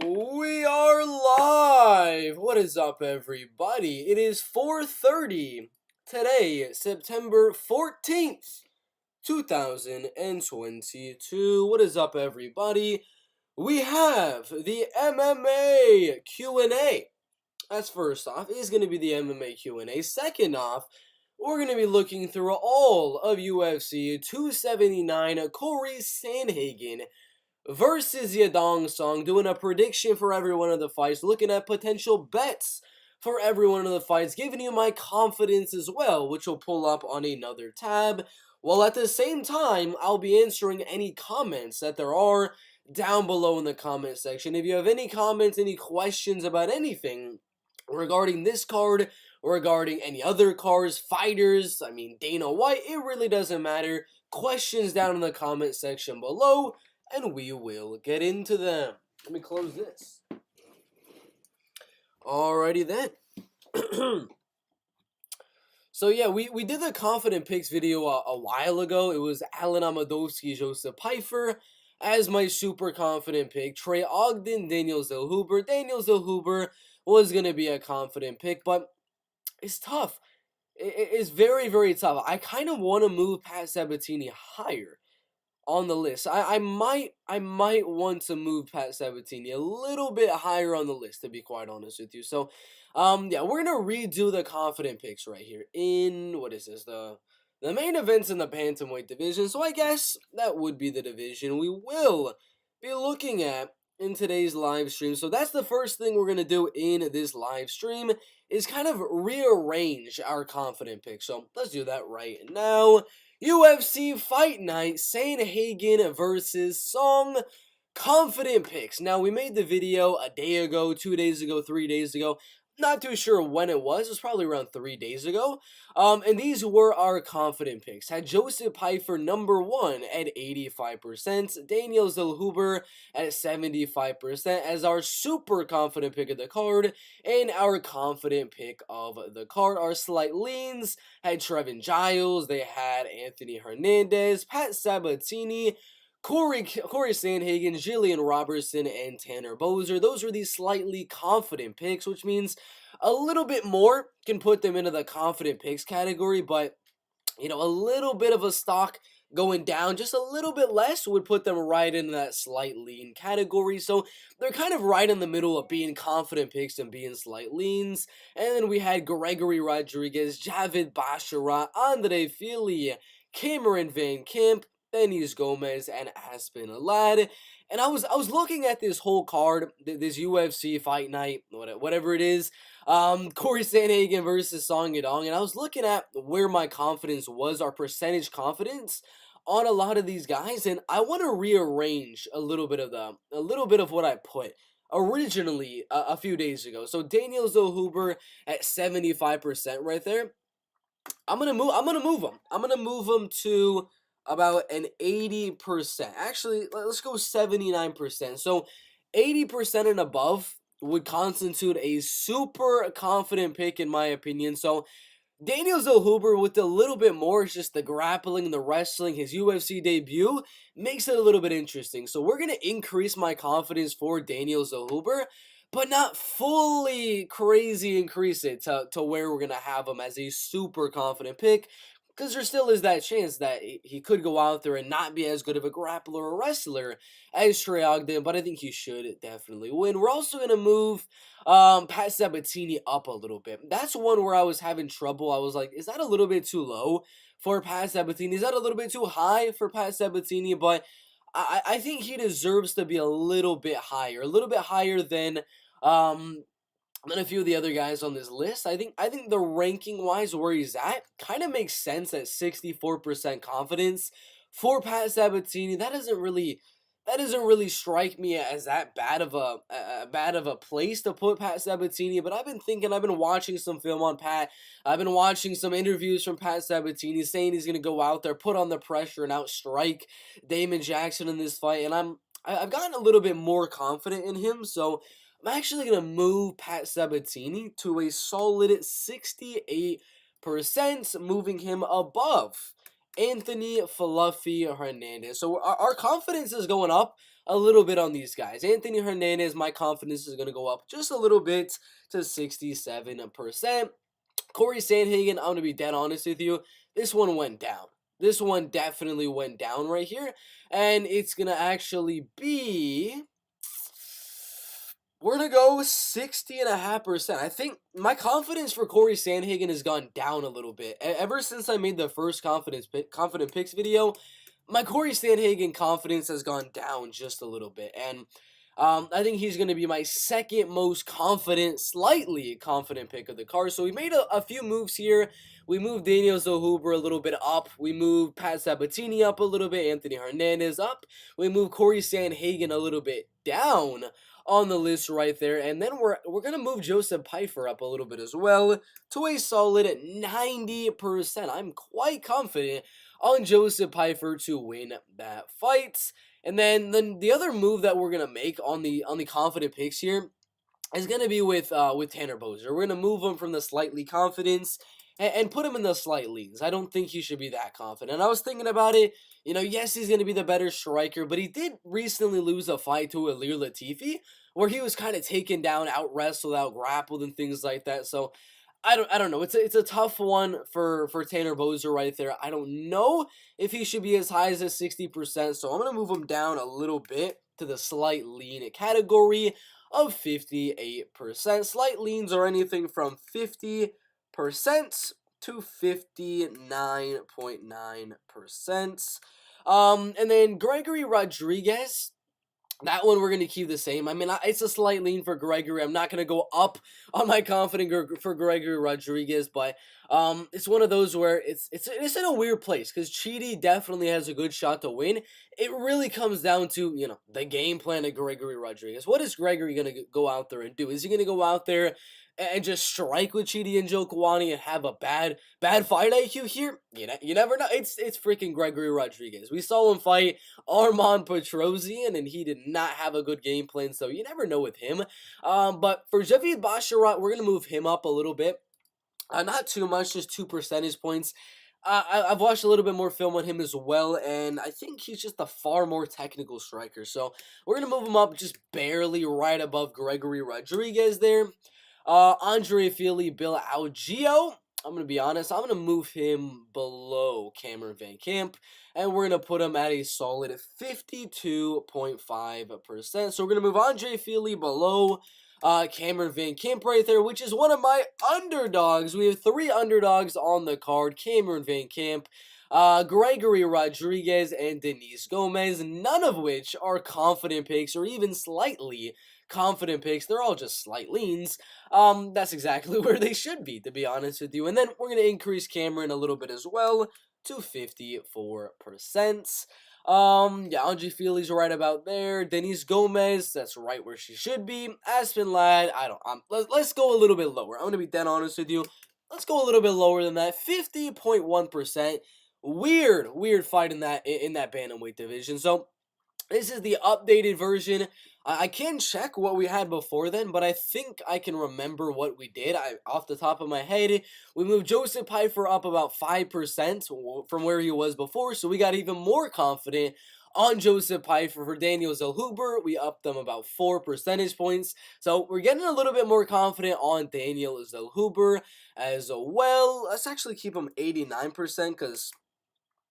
We are live! What is up, everybody? It is 4:30 today, September 14th, 2022. What is up, everybody? We have the MMA Q&A. That's first off. Is going to be the MMA Q&A. Second off, we're going to be looking through all of UFC 279 Corey Sandhagen versus Yadong Song, doing a prediction for every one of the fights, looking at potential bets for every one of the fights, giving you my confidence as well, which will pull up on another tab, while at the same time, I'll be answering any comments that there are down below in the comment section. If you have any comments, any questions about anything regarding this card, regarding any other cards, fighters, Dana White, it really doesn't matter. Questions down in the comment section below, and we will get into them. Let me close this. Alrighty then. So yeah, we did the confident picks video a while ago. It was Alan Amadovsky, Joseph Pfeiffer as my super confident pick. Trey, Ogden, Daniel Hoover. Daniel Hoover was going to be a confident pick, but it's tough. It's very, very tough. I kind of want to move Pat Sabatini higher on the list. I might want to move Pat Sabatini a little bit higher on the list, to be quite honest with you. So, yeah, we're gonna redo the confident picks right here in what is this, the main events in the bantamweight division. So I guess that would be the division we will be looking at in today's live stream. So that's the first thing we're gonna do in this live stream, is kind of rearrange our confident picks. So let's do that right now. UFC Fight Night, Sandhagen versus Song, confident picks. Now, we made the video a day ago, 2 days ago, 3 days ago. Not too sure when it was. It was probably around 3 days ago. And these were our confident picks. Had Joseph Pfeiffer number 1 at 85%, Daniel Hoover at 75% as our super confident pick of the card, and our confident pick of the card. Our slight leans had Trevin Giles, they had Anthony Hernandez, Pat Sabatini, Corey Sandhagen, Jillian Robertson, and Tanner Boser. Those are the slightly confident picks, which means a little bit more can put them into the confident picks category, but, you know, a little bit of a stock going down, just a little bit less, would put them right into that slight lean category. So they're kind of right in the middle of being confident picks and being slight leans. And then we had Gregory Rodriguez, Javid Basharat, Andre Fili, Cameron Van Camp, Dennis Gomez, and Aspen Alad. And I was looking at this whole card, this UFC Fight Night, whatever it is, Corey Sandhagen versus Song Yadong, and I was looking at where my confidence was, our percentage confidence on a lot of these guys, and I want to rearrange a little bit of what I put originally a few days ago. So Daniel Hoover at 75% right there. I'm gonna move him. I'm gonna move him to about an 80%. Actually, let's go 79%. So 80% and above would constitute a super confident pick in my opinion. So Daniel Hoover with a little bit more, it's just the grappling, the wrestling, his UFC debut makes it a little bit interesting. So we're going to increase my confidence for Daniel Hoover, but not fully crazy increase it to where we're going to have him as a super confident pick. Because there still is that chance that he could go out there and not be as good of a grappler or wrestler as Trey Ogden, but I think he should definitely win. We're also going to move Pat Sabatini up a little bit. That's one where I was having trouble. I was like, is that a little bit too low for Pat Sabatini? Is that a little bit too high for Pat Sabatini? But I think he deserves to be a little bit higher than a few of the other guys on this list. I think the ranking wise where he's at kind of makes sense at 64% confidence for Pat Sabatini. That doesn't really strike me as that bad of a place to put Pat Sabatini. But I've been watching some film on Pat. I've been watching some interviews from Pat Sabatini saying he's gonna go out there, put on the pressure, and outstrike Damon Jackson in this fight. And I've gotten a little bit more confident in him. So I'm actually going to move Pat Sabatini to a solid 68%, moving him above Anthony Fluffy Hernandez. So our confidence is going up a little bit on these guys. Anthony Hernandez, my confidence is going to go up just a little bit to 67%. Corey Sandhagen, I'm going to be dead honest with you. This one went down. This one definitely went down right here. And it's going to actually be... We're going to go 60.5%. I think my confidence for Corey Sandhagen has gone down a little bit. Ever since I made the first confident picks video, my Corey Sandhagen confidence has gone down just a little bit. And I think he's going to be my second most confident, slightly confident pick of the card. So we made a few moves here. We moved Daniel Hoover a little bit up. We moved Pat Sabatini up a little bit. Anthony Hernandez up. We moved Corey Sandhagen a little bit down on the list right there. And then we're going to move Joseph Pfeiffer up a little bit as well to a solid 90%. I'm quite confident on Joseph Pfeiffer to win that fight. And then the other move that we're gonna make on the confident picks here is gonna be with Tanner Boser. We're gonna move him from the slightly confidence and put him in the slight leans. I don't think he should be that confident. I was thinking about it. You know, yes, he's gonna be the better striker, but he did recently lose a fight to Ilir Latifi, where he was kind of taken down, out wrestled, out grappled, and things like that. So I don't know. It's a tough one for Tanner Boser right there. I don't know if he should be as high as 60%, so I'm gonna move him down a little bit to the slight lean category of 58%. Slight leans are anything from 50% to 59.9%. And then Gregory Rodriguez. That one we're going to keep the same. I mean, it's a slight lean for Gregory. I'm not going to go up on my confidence for Gregory Rodriguez, but it's one of those where it's in a weird place because Chidi definitely has a good shot to win. It really comes down to, you know, the game plan of Gregory Rodriguez. What is Gregory going to go out there and do? Is he going to go out there and just strike with Chidi and Joe Kawani and have a bad fight IQ here? You never know. It's freaking Gregory Rodriguez. We saw him fight Armand Petrosian, and he did not have a good game plan, so you never know with him. But for Javid Basharat, we're going to move him up a little bit. Not too much, just 2 percentage points. I've watched a little bit more film on him as well, and I think he's just a far more technical striker. So we're going to move him up just barely right above Gregory Rodriguez there. Andre Fili, Bill Algeo. I'm going to be honest, I'm going to move him below Cameron Van Camp, and we're going to put him at a solid 52.5%. So we're going to move Andre Fili below Cameron Van Camp right there, which is one of my underdogs. We have 3 underdogs on the card: Cameron Van Camp, Gregory Rodriguez, and Denise Gomez, none of which are confident picks or even slightly confident picks. They're all just slight leans. That's exactly where they should be, to be honest with you. And then we're going to increase Cameron a little bit as well to 54%. Yeah, Andre Fili's right about there. Denise Gomez, that's right where she should be. Aspen Ladd, let's go a little bit lower. I'm going to be dead honest with you. Let's go a little bit lower than that. 50.1%. Weird fight in that bantamweight division. So this is the updated version. I can check what we had before then, but I think I can remember what we did. Off the top of my head, we moved Joseph Pfeiffer up about 5% from where he was before, so we got even more confident on Joseph Pfeiffer. For Daniel Hoover, we upped them about 4 percentage points. So we're getting a little bit more confident on Daniel Hoover as well. Let's actually keep him 89% because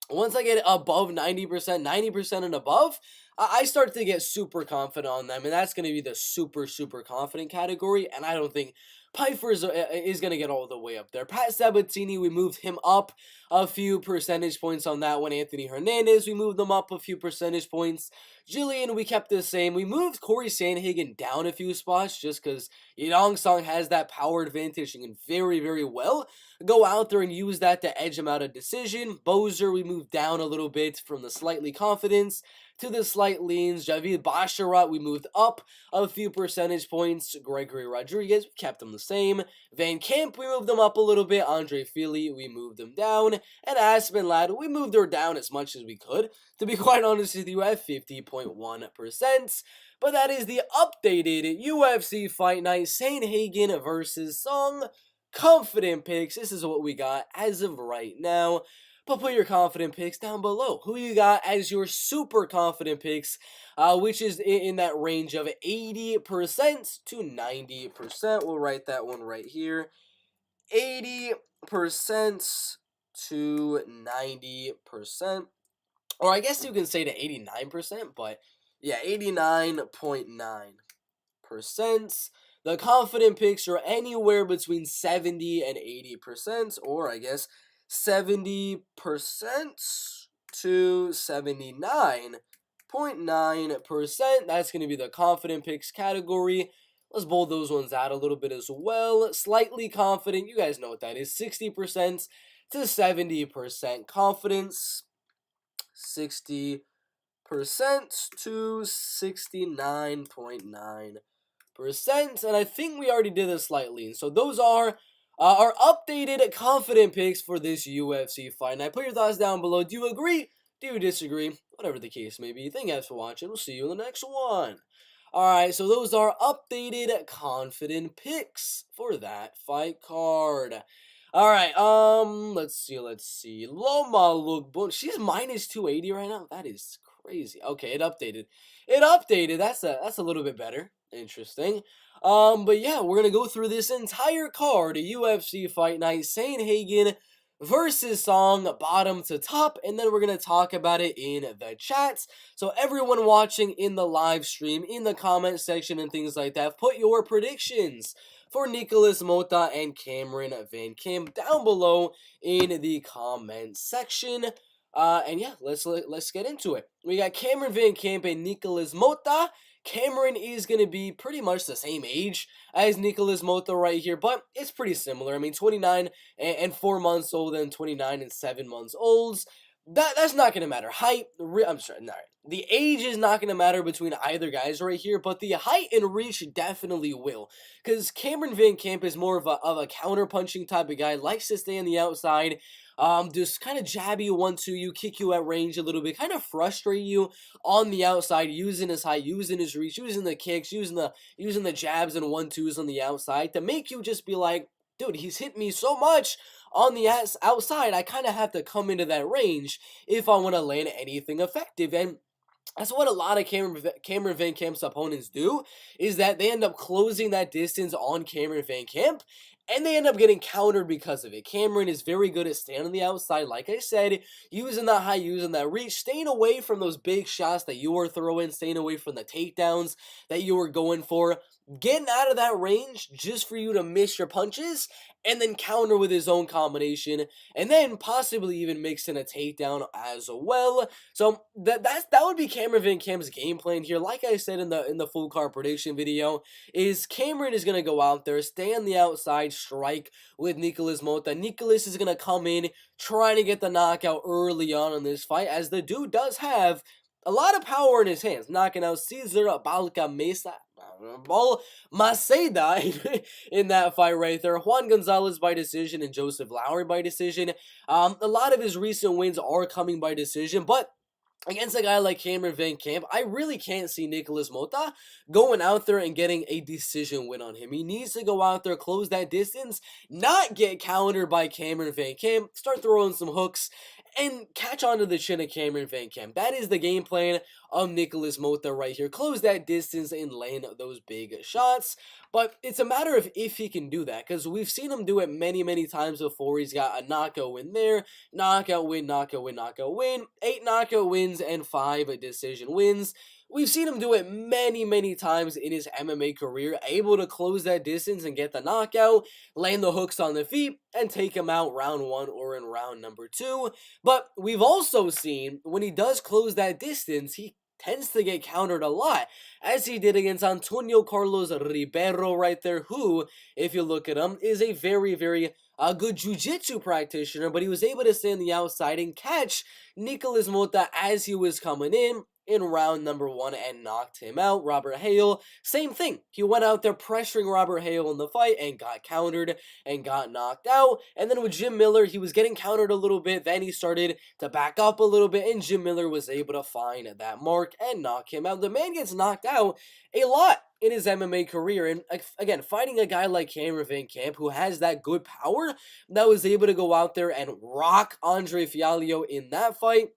once I get above 90%, 90% and above, I start to get super confident on them, and that's going to be the super confident category, and I don't think Pfeiffer is going to get all the way up there. Pat Sabatini, we moved him up a few percentage points on that one. Anthony Hernandez, we moved them up a few percentage points. Jillian, we kept the same. We moved Corey Sandhagen down a few spots just because Yedong Song has that power advantage and can very well go out there and use that to edge him out of decision. Boser, we moved down a little bit from the slightly confidence to the slight leans. Javid Basharat, we moved up a few percentage points. Gregory Rodriguez, we kept him the same. Van Camp, we moved them up a little bit. Andre Fili, we moved them down. And Aspen Ladd, we moved her down as much as we could, to be quite honest with you, at 50.1%. But that is the updated UFC Fight Night Sandhagen versus Song confident picks. This is what we got as of right now. but put your confident picks down below. Who you got as your super confident picks, which is in that range of 80% to 90%. We'll write that one right here. 80% to 90%. Or I guess you can say to 89%, but yeah, 89.9%. The confident picks are anywhere between 70 and 80%, or I guess 70% to 79.9%. That's going to be the confident picks category. Let's bold those ones out a little bit as well. Slightly confident, you guys know what that is. 60% to 70% confidence. 60% to 69.9%. And I think we already did this slightly. So those are our updated confident picks for this UFC fight. Now, put your thoughts down below. Do you agree? Do you disagree? Whatever the case may be. Thank you guys for watching. We'll see you in the next one. Alright, so those are updated confident picks for that fight card. Alright, let's see. Loma look, she's minus 280 right now. That is crazy. Okay, it updated. That's a little bit better. Interesting. But yeah, we're gonna go through this entire card. A UFC Fight Night, Sandhagen versus Song, bottom to top, and then we're gonna talk about it in the chats. So everyone watching in the live stream, in the comment section and things like that, put your predictions for Nicholas Mota and Cameron Van Camp down below in the comment section. And yeah, let's get into it. We got Cameron Van Camp and Nicholas Mota. Cameron is going to be pretty much the same age as Nicholas Mota right here, but it's pretty similar. I mean, 29 and 4 months old and 29 and 7 months old. That's not going to matter. The age is not going to matter between either guys right here, but the height and reach definitely will. Because Cameron Van Camp is more of a counter-punching type of guy, likes to stay on the outside, just kind of jab you 1-2 you, kick you at range a little bit, kind of frustrate you on the outside, using his height, using his reach, using the kicks, using the jabs and 1-2s on the outside to make you just be like, dude, he's hit me so much on the outside, I kind of have to come into that range if I want to land anything effective. And that's what a lot of Cameron Van Camp's opponents do, is that they end up closing that distance on Cameron Van Camp, and they end up getting countered because of it. Cameron is very good at staying on the outside, like I said, using that high, using that reach, staying away from those big shots that you were throwing, staying away from the takedowns that you were going for, getting out of that range just for you to miss your punches, and then counter with his own combination, and then possibly even mix in a takedown as well. So that would be Cameron Van Camp's game plan here. Like I said in the full card prediction video, is Cameron is gonna go out there, stay on the outside, strike with Nicholas Mota. Nicholas is gonna come in, trying to get the knockout early on in this fight, as the dude does have a lot of power in his hands, knocking out Cesar Maceda in that fight right there. Juan Gonzalez by decision and Joseph Lowry by decision. A lot of his recent wins are coming by decision, but against a guy like Cameron Van Camp, I really can't see Nicholas Mota going out there and getting a decision win on him. He needs to go out there, close that distance, not get countered by Cameron Van Camp, start throwing some hooks, and catch onto the chin of Cameron Van Camp. That is the game plan of Nicholas Mota right here. Close that distance and land those big shots. But it's a matter of if he can do that, because we've seen him do it many, many times before. He's got a knockout win there, knockout win, knockout win, knockout win, 8 knockout wins and 5 decision wins. We've seen him do it many, many times in his MMA career, able to close that distance and get the knockout, land the hooks on the feet, and take him out round 1 or in round number 2. But we've also seen when he does close that distance, he tends to get countered a lot, as he did against Antonio Carlos Ribeiro right there, who, if you look at him, is a very, very good jiu-jitsu practitioner, but he was able to stay on the outside and catch Nicholas Mota as he was coming in, in round number 1 and knocked him out. Robert Hale, same thing. He went out there pressuring Robert Hale in the fight and got countered and got knocked out. And then with Jim Miller, he was getting countered a little bit. Then he started to back up a little bit, and Jim Miller was able to find that mark and knock him out. The man gets knocked out a lot in his MMA career, and again, fighting a guy like Cameron Van Camp, who has that good power, that was able to go out there and rock Andre Fialho in that fight,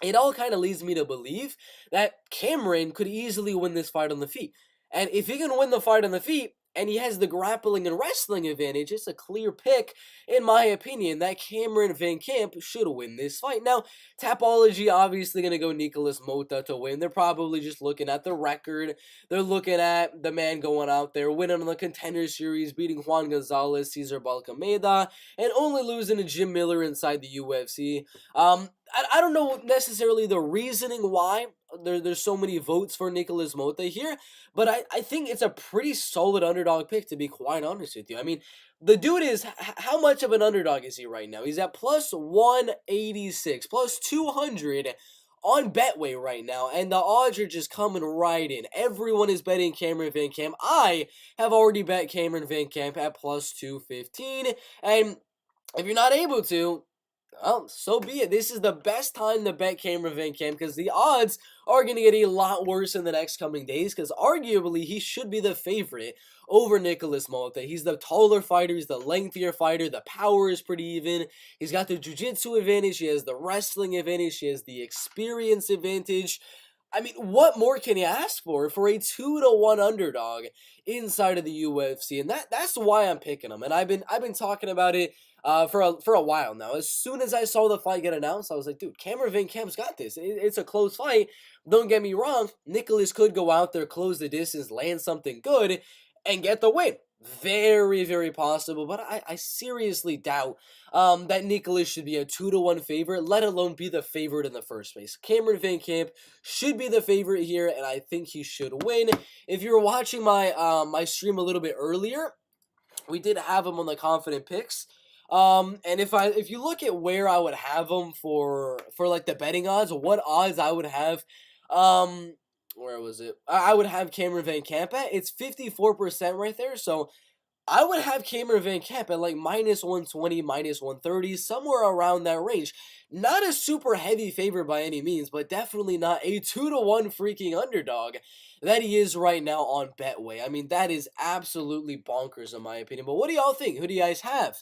it all kind of leads me to believe that Cameron could easily win this fight on the feet. And if he can win the fight on the feet, and he has the grappling and wrestling advantage, it's a clear pick, in my opinion, that Cameron Van Camp should win this fight. Now, Tapology obviously going to go Nicholas Mota to win. They're probably just looking at the record. They're looking at the man going out there, winning on the Contender Series, beating Juan Gonzalez, Cesar Balcameda, and only losing to Jim Miller inside the UFC. I don't know necessarily the reasoning why there's so many votes for Nicholas Mota here, but I think it's a pretty solid underdog pick, to be quite honest with you. I mean, the dude is, how much of an underdog is he right now? He's at plus 186, plus 200 on Betway right now, and the odds are just coming right in. Everyone is betting Cameron Van Camp. I have already bet Cameron Van Camp at plus 215, and if you're not able to, well, so be it. This is the best time to bet Cameron Van Camp, because the odds are going to get a lot worse in the next coming days, because arguably he should be the favorite over Nicholas Mota. He's the taller fighter, he's the lengthier fighter, the power is pretty even, he's got the jiu-jitsu advantage, he has the wrestling advantage, he has the experience advantage. I mean, what more can you ask for a 2-1 underdog inside of the UFC? And that's why I'm picking him. And I've been talking about it for a while now. As soon as I saw the fight get announced, I was like, dude, Cameron Van Camp's got this. It's a close fight. Don't get me wrong. Nicholas could go out there, close the distance, land something good, and get the win. Very, very possible, but I seriously doubt that Nicholas should be a 2-1 favorite, let alone be the favorite in the first place. Cameron Van Camp should be the favorite here, and I think he should win. If you were watching my my stream a little bit earlier, we did have him on the confident picks. And if you look at where I would have him for like the betting odds, what odds I would have, where was it? I would have Cameron Van Camp at. It's 54% right there. So I would have Cameron Van Camp at like minus 120, minus 130, somewhere around that range. Not a super heavy favorite by any means, but definitely not a 2-1 freaking underdog that he is right now on Betway. I mean, that is absolutely bonkers in my opinion. But what do y'all think? Who do you guys have?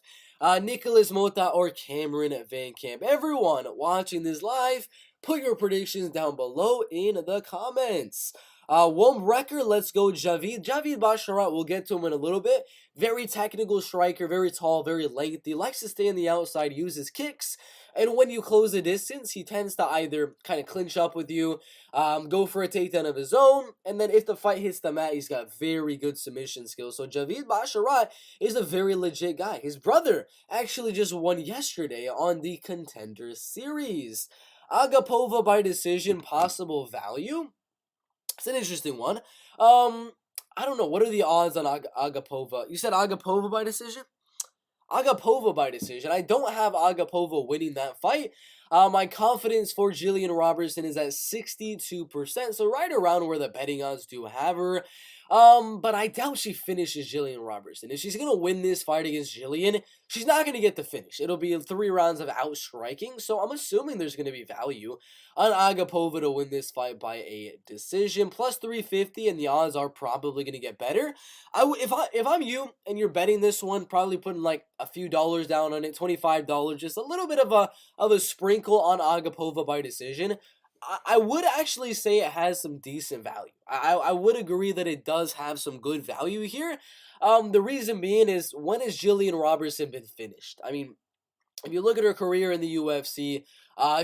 Nicholas Mota or Cameron Van Camp? Everyone watching this live, put your predictions down below in the comments. One record, let's go Javid. Javid Basharat, we'll get to him in a little bit. Very technical striker, very tall, very lengthy, likes to stay on the outside, uses kicks, and when you close the distance, he tends to either kind of clinch up with you, go for a takedown of his own, and then if the fight hits the mat, he's got very good submission skills. So Javid Basharat is a very legit guy. His brother actually just won yesterday on the Contender Series. Agapova by decision, possible value. It's an interesting one. I don't know. What are the odds on Agapova? You said Agapova by decision? Agapova by decision. I don't have Agapova winning that fight. My confidence for Jillian Robertson is at 62%, so right around where the betting odds do have her. But I doubt she finishes Jillian Robertson. If she's going to win this fight against Jillian, she's not going to get the finish. It'll be 3 rounds of outstriking, so I'm assuming there's going to be value on Agapova to win this fight by a decision. Plus 350, and the odds are probably going to get better. If I'm you and you're betting this one, probably putting like a few dollars down on it, $25, just a little bit of a sprinkle on Agapova by decision. I would actually say it has some decent value. I would agree that it does have some good value here. The reason being is, when has Jillian Robertson been finished? I mean, if you look at her career in the UFC,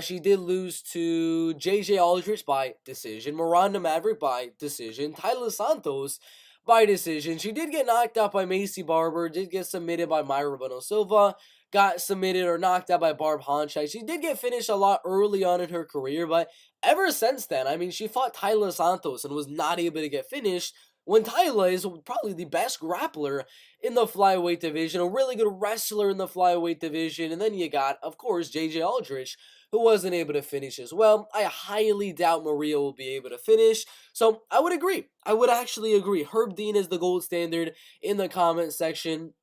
she did lose to J.J. Aldrich by decision, Miranda Maverick by decision, Tyler Santos by decision. She did get knocked out by Macy Barber, did get submitted by Mayra Bueno Silva, got submitted or knocked out by Barb Honchak. She did get finished a lot early on in her career, but ever since then, I mean, she fought Tyler Santos and was not able to get finished, when Tyler is probably the best grappler in the flyweight division, a really good wrestler in the flyweight division, and then you got, of course, J.J. Aldrich, who wasn't able to finish as well. I highly doubt Maria will be able to finish. So I would agree. I would actually agree. Herb Dean is the gold standard in the comment section.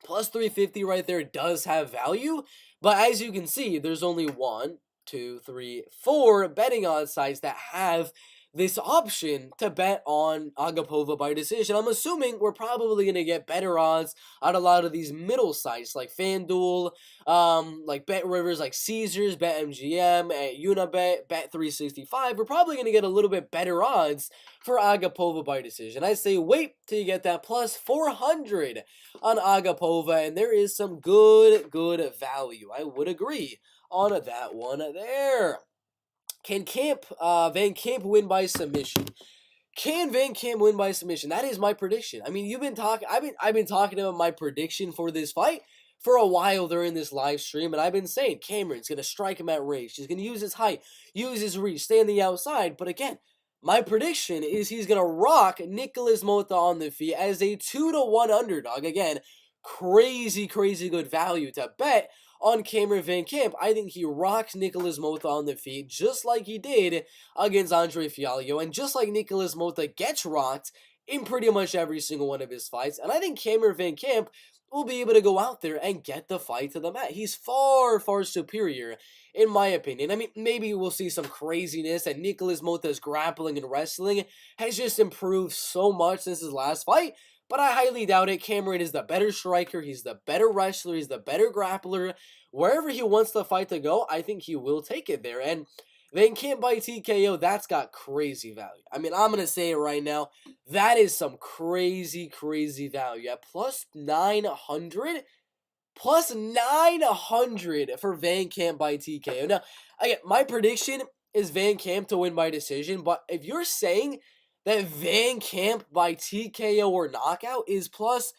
Plus 350 right there does have value, but as you can see, there's only 1, 2, 3, 4 betting odds sites that have this option to bet on Agapova by decision. I'm assuming we're probably going to get better odds on a lot of these middle sites like FanDuel, like Bet Rivers, like Caesars, BetMGM, Unibet, Bet365. We're probably going to get a little bit better odds for Agapova by decision. I say wait till you get that plus 400 on Agapova, and there is some good value. I would agree on that one there. Can Van Camp win by submission? Can Van Camp win by submission? That is my prediction. I mean, you've been talking. I've been talking about my prediction for this fight for a while during this live stream, and I've been saying Cameron's gonna strike him at range. He's gonna use his height, use his reach, stay on the outside. But again, my prediction is he's gonna rock Nicholas Mota on the feet as a 2-1 underdog. Again, crazy good value to bet on Cameron Van Camp. I think he rocks Nicholas Mota on the feet just like he did against Andre Fialho, and just like Nicholas Mota gets rocked in pretty much every single one of his fights. And I think Cameron Van Camp will be able to go out there and get the fight to the mat. He's far superior, in my opinion. I mean, maybe we'll see some craziness, and Nicholas Mota's grappling and wrestling has just improved so much since his last fight, but I highly doubt it. Cameron is the better striker, he's the better wrestler, he's the better grappler. Wherever he wants the fight to go, I think he will take it there. And Van Camp by TKO, that's got crazy value. I mean, I'm going to say it right now. That is some crazy value. At plus 900? Plus 900 for Van Camp by TKO. Now, again, my prediction is Van Camp to win by decision, but if you're saying that Van Camp by TKO or knockout is plus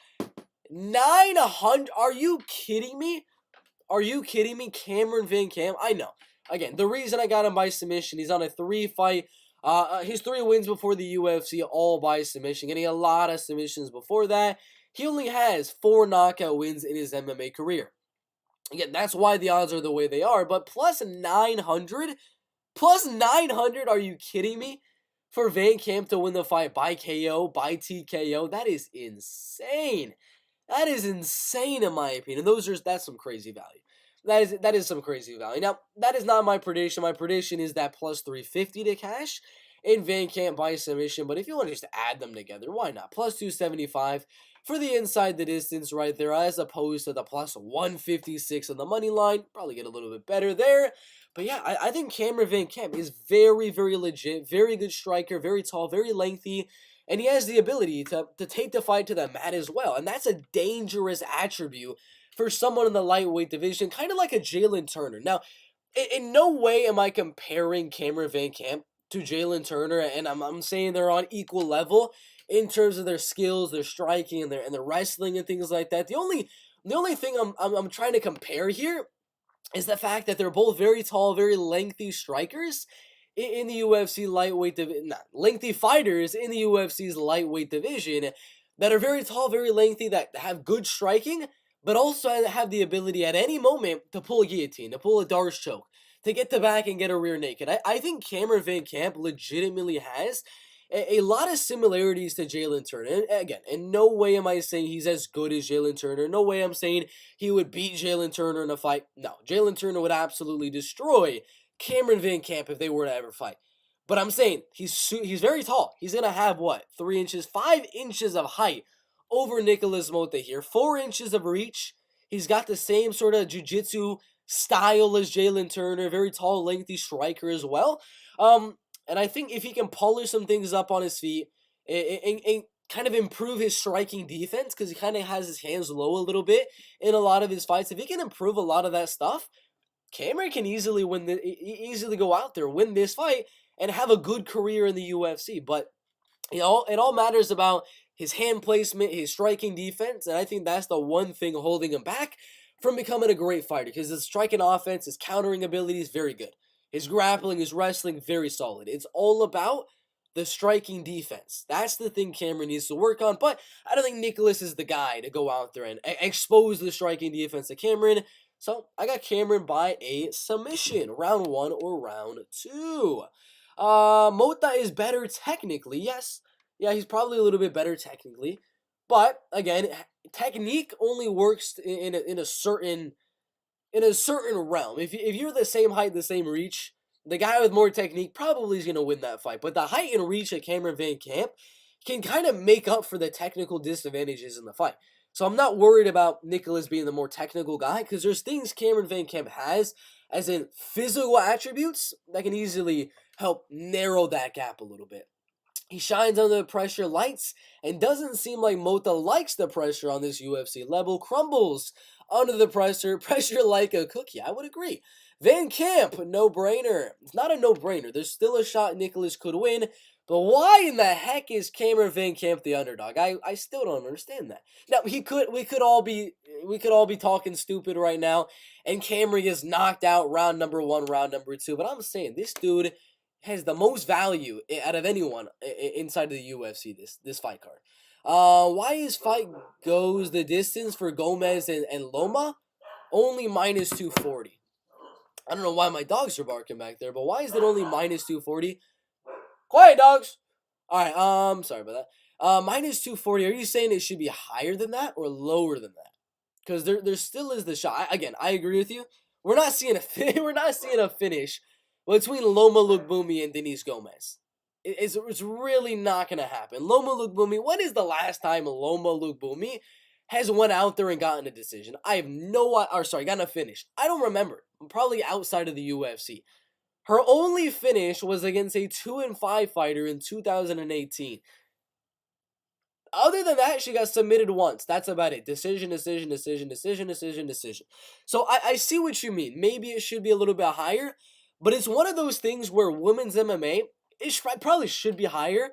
900, are you kidding me? Are you kidding me? Cameron Van Camp? I know. Again, the reason I got him by submission, he's on a 3-fight, his 3 wins before the UFC, all by submission, getting a lot of submissions before that. He only has 4 knockout wins in his MMA career. Again, that's why the odds are the way they are, but plus 900? Plus 900? Are you kidding me? For Van Camp to win the fight by KO, by TKO, that is insane. That is insane in my opinion. That's some crazy value. That is some crazy value. Now, that is not my prediction. My prediction is that plus 350 to cash in Van Camp by submission. But if you want to just add them together, why not? Plus 275 for the inside the distance right there, as opposed to the plus 156 on the money line. Probably get a little bit better there. But yeah, I think Cameron Van Camp is very legit, very good striker, very tall, very lengthy. And he has the ability to take the fight to the mat as well. And that's a dangerous attribute for someone in the lightweight division, kind of like a Jalen Turner. Now, in no way am I comparing Cameron Van Camp to Jalen Turner, and I'm saying they're on equal level in terms of their skills, their striking, and their wrestling and things like that. The only thing I'm trying to compare here is the fact that they're both very tall, very lengthy strikers in the UFC lightweight division, lengthy fighters in the UFC's lightweight division that are very tall, very lengthy, that have good striking, but also have the ability at any moment to pull a guillotine, to pull a Darce choke, to get the back and get a rear naked. I think Cameron Van Camp legitimately has a lot of similarities to Jalen Turner. And again, in no way am I saying he's as good as Jalen Turner. No way I'm saying he would beat Jalen Turner in a fight. No, Jalen Turner would absolutely destroy Cameron Van Camp if they were to ever fight. But I'm saying he's very tall. He's going to have, 3 inches, 5 inches of height over Nicholas Mota here. 4 inches of reach. He's got the same sort of jiu-jitsu style as Jalen Turner. Very tall, lengthy striker as well. And I think if he can polish some things up on his feet and kind of improve his striking defense, because he kind of has his hands low a little bit in a lot of his fights, if he can improve a lot of that stuff, Cameron can easily easily go out there, win this fight, and have a good career in the UFC. But it all matters about his hand placement, his striking defense, and I think that's the one thing holding him back from becoming a great fighter, because his striking offense, his countering ability is very good. His grappling, his wrestling, very solid. It's all about the striking defense. That's the thing Cameron needs to work on, but I don't think Nicholas is the guy to go out there and expose the striking defense to Cameron. So I got Cameron by a submission, round 1 or round 2. Mota is better technically, yes. Yeah, he's probably a little bit better technically. But again, technique only works in a certain realm. If you're the same height, the same reach, the guy with more technique probably is gonna win that fight. But the height and reach of Cameron Van Camp can kind of make up for the technical disadvantages in the fight. So I'm not worried about Nicholas being the more technical guy because there's things Cameron Van Camp has, as in physical attributes, that can easily help narrow that gap a little bit. He shines under the pressure, lights, and doesn't seem like Mota likes the pressure on this UFC level. Crumbles under the pressure like a cookie. I would agree. Van Camp, no-brainer. It's not a no-brainer. There's still a shot Nicholas could win, but why in the heck is Cameron Van Camp the underdog? I still don't understand that. Now we could all be talking stupid right now, and Cameron gets knocked out round number 1, round number 2. But I'm saying this dude has the most value out of anyone inside of the UFC. This fight card. Why his fight goes the distance for Gomez and Loma only minus 240? I don't know why my dogs are barking back there, but why is it only minus 240? Quiet, dogs. All right. Sorry about that. Minus 240. Are you saying it should be higher than that or lower than that? Because there still is the shot. Again, I agree with you. We're not seeing a finish between Loma Lookboonmee and Denise Gomez. It's really not going to happen. Loma Lookboonmee, when is the last time Loma Lookboonmee has went out there and gotten a decision? I have gotten a finish. I don't remember. Probably outside of the UFC. Her only finish was against a 2-5 fighter in 2018. Other than that, she got submitted once. That's about it. Decision. So I see what you mean. Maybe it should be a little bit higher, but it's one of those things where women's MMA, it probably should be higher,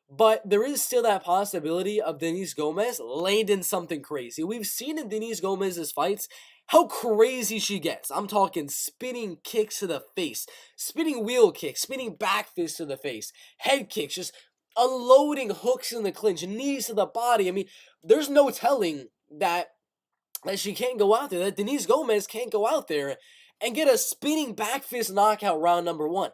but there is still that possibility of Denise Gomez landing something crazy. We've seen in Denise Gomez's fights how crazy she gets. I'm talking spinning kicks to the face, spinning wheel kicks, spinning back fists to the face, head kicks, just unloading hooks in the clinch, knees to the body. I mean, there's no telling that she can't go out there, that Denise Gomez can't go out there and get a spinning back fist knockout round number 1.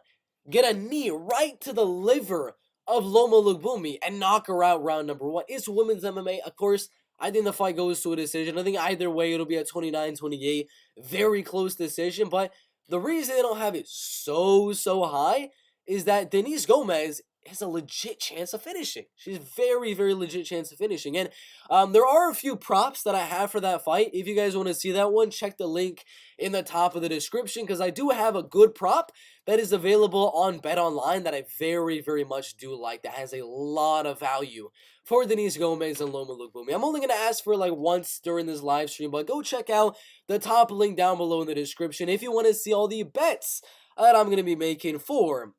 Get a knee right to the liver of Loma Lookboonmee and knock her out round number 1. It's women's MMA. Of course, I think the fight goes to a decision. I think either way it'll be a 29-28. Very close decision. But the reason they don't have it so high is that Denise Gomez has a legit chance of finishing. She's very, very legit chance of finishing. And there are a few props that I have for that fight. If you guys want to see that one, check the link in the top of the description, because I do have a good prop that is available on Bet Online that I very, very much do like, that has a lot of value for Denise Gomez and Loma Lookboonmee. I'm only going to ask for like once during this live stream, but go check out the top link down below in the description if you want to see all the bets that I'm going to be making for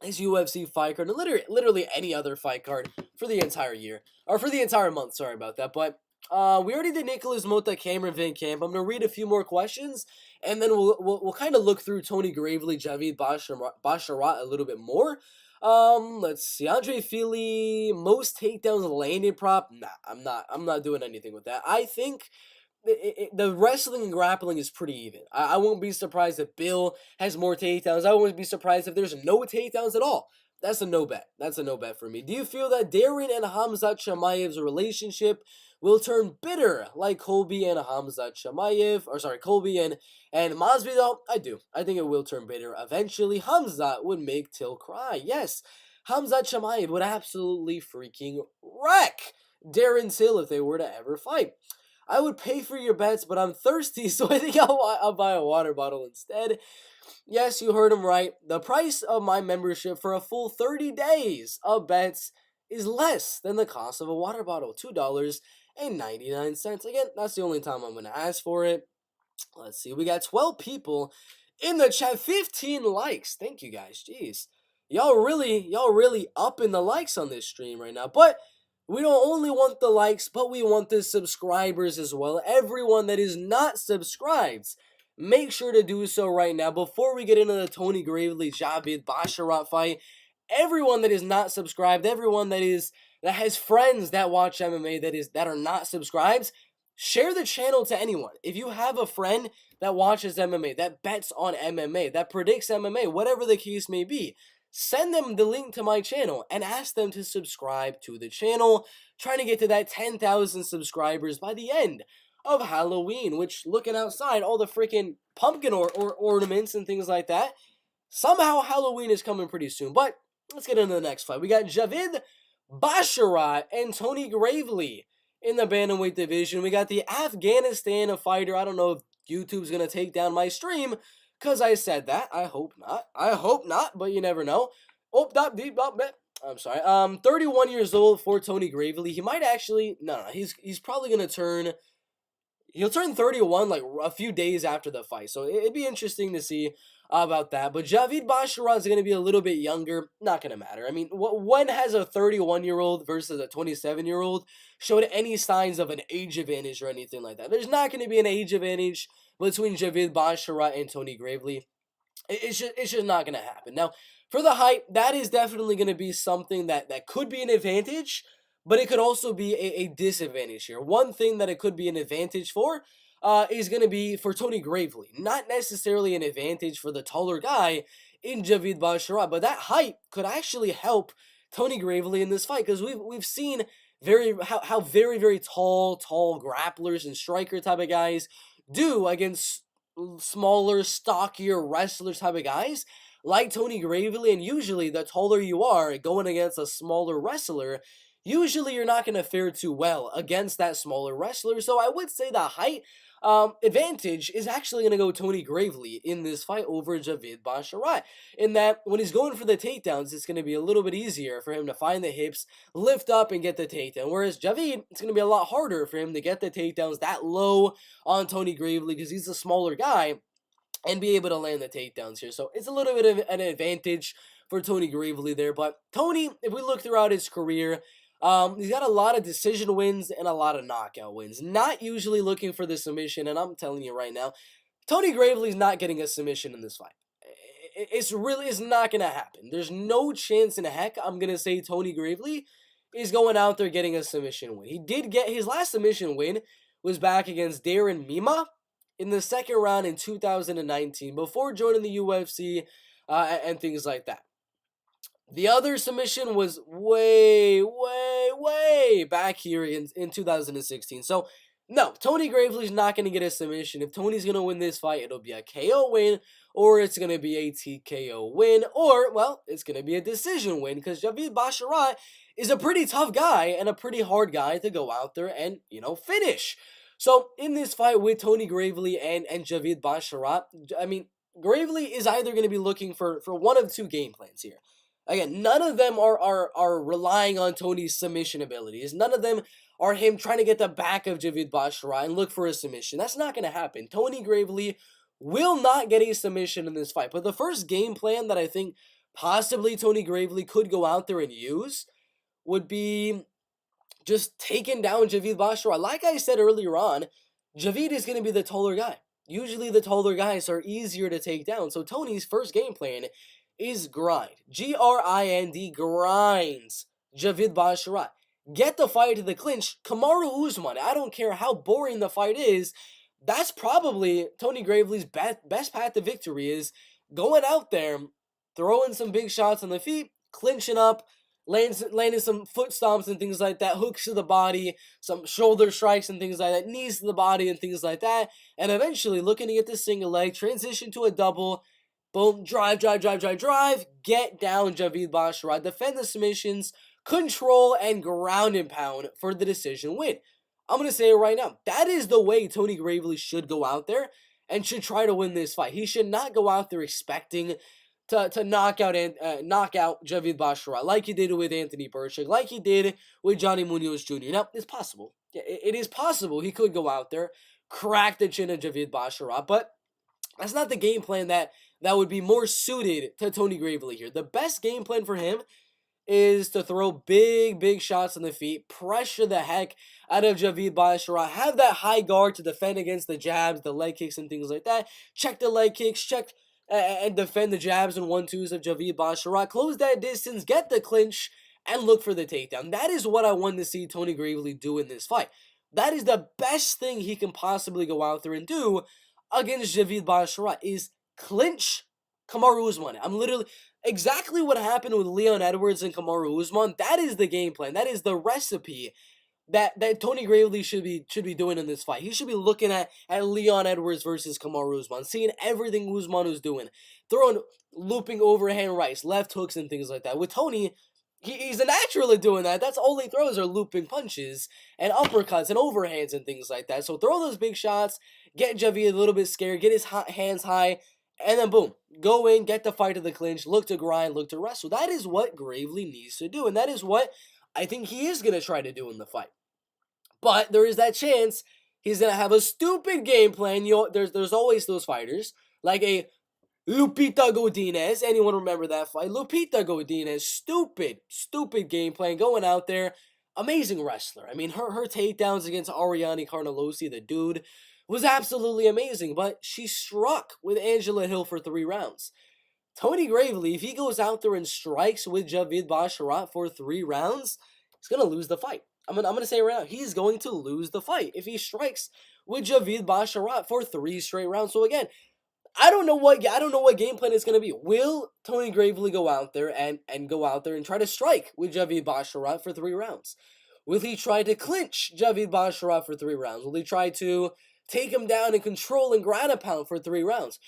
this UFC fight card, and literally any other fight card for the entire year, or for the entire month, sorry about that. But we already did Nicholas Mota, Cameron Van Camp. I'm going to read a few more questions, and then we'll kind of look through Tony Gravely, Javid Basharat a little bit more. Let's see. Andre Fili, most takedowns landed prop. Nah, I'm not doing anything with that. I think the wrestling and grappling is pretty even. I won't be surprised if Bill has more takedowns. I won't be surprised if there's no takedowns at all. That's a no bet. That's a no bet for me. Do you feel that Darren and Khamzat Chimaev's relationship will turn bitter like Colby and Khamzat Chimaev? Or sorry, Colby and Masvidal? I do. I think it will turn bitter. Eventually, Khamzat would make Till cry. Yes, Khamzat Chimaev would absolutely freaking wreck Darren Till if they were to ever fight. I would pay for your bets, but I'm thirsty, so I think I'll buy a water bottle instead. Yes, you heard him right. The price of my membership for a full 30 days of bets is less than the cost of a water bottle, $2.99. Again, that's the only time I'm going to ask for it. Let's see, we got 12 people in the chat, 15 likes. Thank you guys, jeez. Y'all really up in the likes on this stream right now, but we don't only want the likes, but we want the subscribers as well. Everyone that is not subscribed, make sure to do so right now before we get into the Tony Gravely Javid Basharat fight. Everyone that is not subscribed, everyone that has friends that watch MMA that are not subscribed, share the channel to anyone. If you have a friend that watches MMA, that bets on MMA, that predicts MMA, whatever the case may be, send them the link to my channel and ask them to subscribe to the channel. Trying to get to that 10,000 subscribers by the end of Halloween, which, looking outside, all the freaking pumpkin or ornaments and things like that, somehow Halloween is coming pretty soon. But let's get into the next fight. We got Javid Basharat and Tony Gravely in the bantamweight division. We got the Afghanistan fighter. I don't know if YouTube's going to take down my stream because I said that. I hope not. I hope not, but you never know. I'm sorry. 31 years old for Tony Gravely. He might actually... No, he's probably going to turn... He'll turn 31 like a few days after the fight. So it'd be interesting to see about that. But Javid Basharat is going to be a little bit younger. Not going to matter. I mean, when has a 31-year-old versus a 27-year-old showed any signs of an age advantage or anything like that? There's not going to be an age advantage between Javid Basharat and Tony Gravely. It's just not going to happen. Now, for the height, that is definitely going to be something that could be an advantage, but it could also be a disadvantage here. One thing that it could be an advantage for is going to be for Tony Gravely. Not necessarily an advantage for the taller guy in Javid Basharat, but that height could actually help Tony Gravely in this fight, because we've seen how very, very tall grapplers and striker type of guys do against smaller, stockier wrestlers type of guys like Tony Gravely, and usually the taller you are going against a smaller wrestler, usually you're not going to fare too well against that smaller wrestler. So I would say the height advantage is actually going to go Tony Gravely in this fight over Javid Basharat, in that when he's going for the takedowns, it's going to be a little bit easier for him to find the hips, lift up, and get the takedown. Whereas Javid, it's going to be a lot harder for him to get the takedowns that low on Tony Gravely because he's a smaller guy and be able to land the takedowns here. So it's a little bit of an advantage for Tony Gravely there. But Tony, if we look throughout his career, he's got a lot of decision wins and a lot of knockout wins. Not usually looking for the submission, and I'm telling you right now, Tony Gravely's not getting a submission in this fight. It's not going to happen. There's no chance in heck I'm going to say Tony Gravely is going out there getting a submission win. He did get his last submission win was back against Darren Mima in the second round in 2019 before joining the UFC and things like that. The other submission was way back here in 2016. So, no, Tony Gravely's not going to get a submission. If Tony's going to win this fight, it'll be a KO win, or it's going to be a TKO win, or, well, it's going to be a decision win, because Javid Basharat is a pretty tough guy and a pretty hard guy to go out there and, finish. So, in this fight with Tony Gravely and Javid Basharat, I mean, Gravely is either going to be looking for one of two game plans here. Again, none of them are relying on Tony's submission abilities. None of them are him trying to get the back of Javid Basharat and look for a submission. That's not going to happen. Tony Gravely will not get a submission in this fight. But the first game plan that I think possibly Tony Gravely could go out there and use would be just taking down Javid Basharat. Like I said earlier on, Javid is going to be the taller guy. Usually the taller guys are easier to take down. So Tony's first game plan is grind. Grind, grinds Javid Basharat. Get the fight to the clinch. Kamaru Usman, I don't care how boring the fight is, that's probably Tony Gravely's best path to victory, is going out there, throwing some big shots on the feet, clinching up, landing some foot stomps and things like that, hooks to the body, some shoulder strikes and things like that, knees to the body and things like that, and eventually looking to get this single leg, transition to a double, boom, drive, get down Javid Basharat, defend the submissions, control, and ground and pound for the decision win. I'm going to say it right now. That is the way Tony Gravely should go out there and should try to win this fight. He should not go out there expecting to knock out Javid Basharat like he did with Anthony Burchak, like he did with Johnny Munoz Jr. Now, it's possible. Yeah, it is possible he could go out there, crack the chin of Javid Basharat, but that's not the game plan that would be more suited to Tony Gravely here. The best game plan for him is to throw big shots on the feet, pressure the heck out of Javid Basharat, have that high guard to defend against the jabs, the leg kicks, and things like that. Check the leg kicks, check and defend the jabs and 1-2s of Javid Basharat. Close that distance, get the clinch, and look for the takedown. That is what I want to see Tony Gravely do in this fight. That is the best thing he can possibly go out there and do against Javid Basharat is clinch Kamaru Usman. I'm literally exactly what happened with Leon Edwards and Kamaru Usman. That is the game plan. That is the recipe that Tony Gravely should be doing in this fight. He should be looking at Leon Edwards versus Kamaru Usman, seeing everything Usman was doing, throwing looping overhand rights, left hooks, and things like that. With Tony, he's a natural at doing that. That's all he throws are looping punches and uppercuts and overhands and things like that. So throw those big shots, get Javid a little bit scared, get his hands high, and then boom, go in, get the fight to the clinch, look to grind, look to wrestle. That is what Gravely needs to do, and that is what I think he is going to try to do in the fight. But there is that chance he's going to have a stupid game plan. There's always those fighters, like a Lupita Godinez. Anyone remember that fight? Lupita Godinez, stupid game plan, going out there. Amazing wrestler. I mean, her takedowns against Ariane Carnelosi, the dude, was absolutely amazing. But she struck with Angela Hill for 3 rounds. Tony Gravely, if he goes out there and strikes with Javid Basharat for 3 rounds, he's going to lose the fight. I'm gonna say it right now, he's going to lose the fight if he strikes with Javid Basharat for 3 straight rounds. So again, I don't know what game plan it's gonna be. Will Tony Gravely go out there and try to strike with Javid Basharat for 3 rounds? Will he try to clinch Javid Basharat for 3 rounds? Will he try to take him down and control and ground a pound for 3 rounds?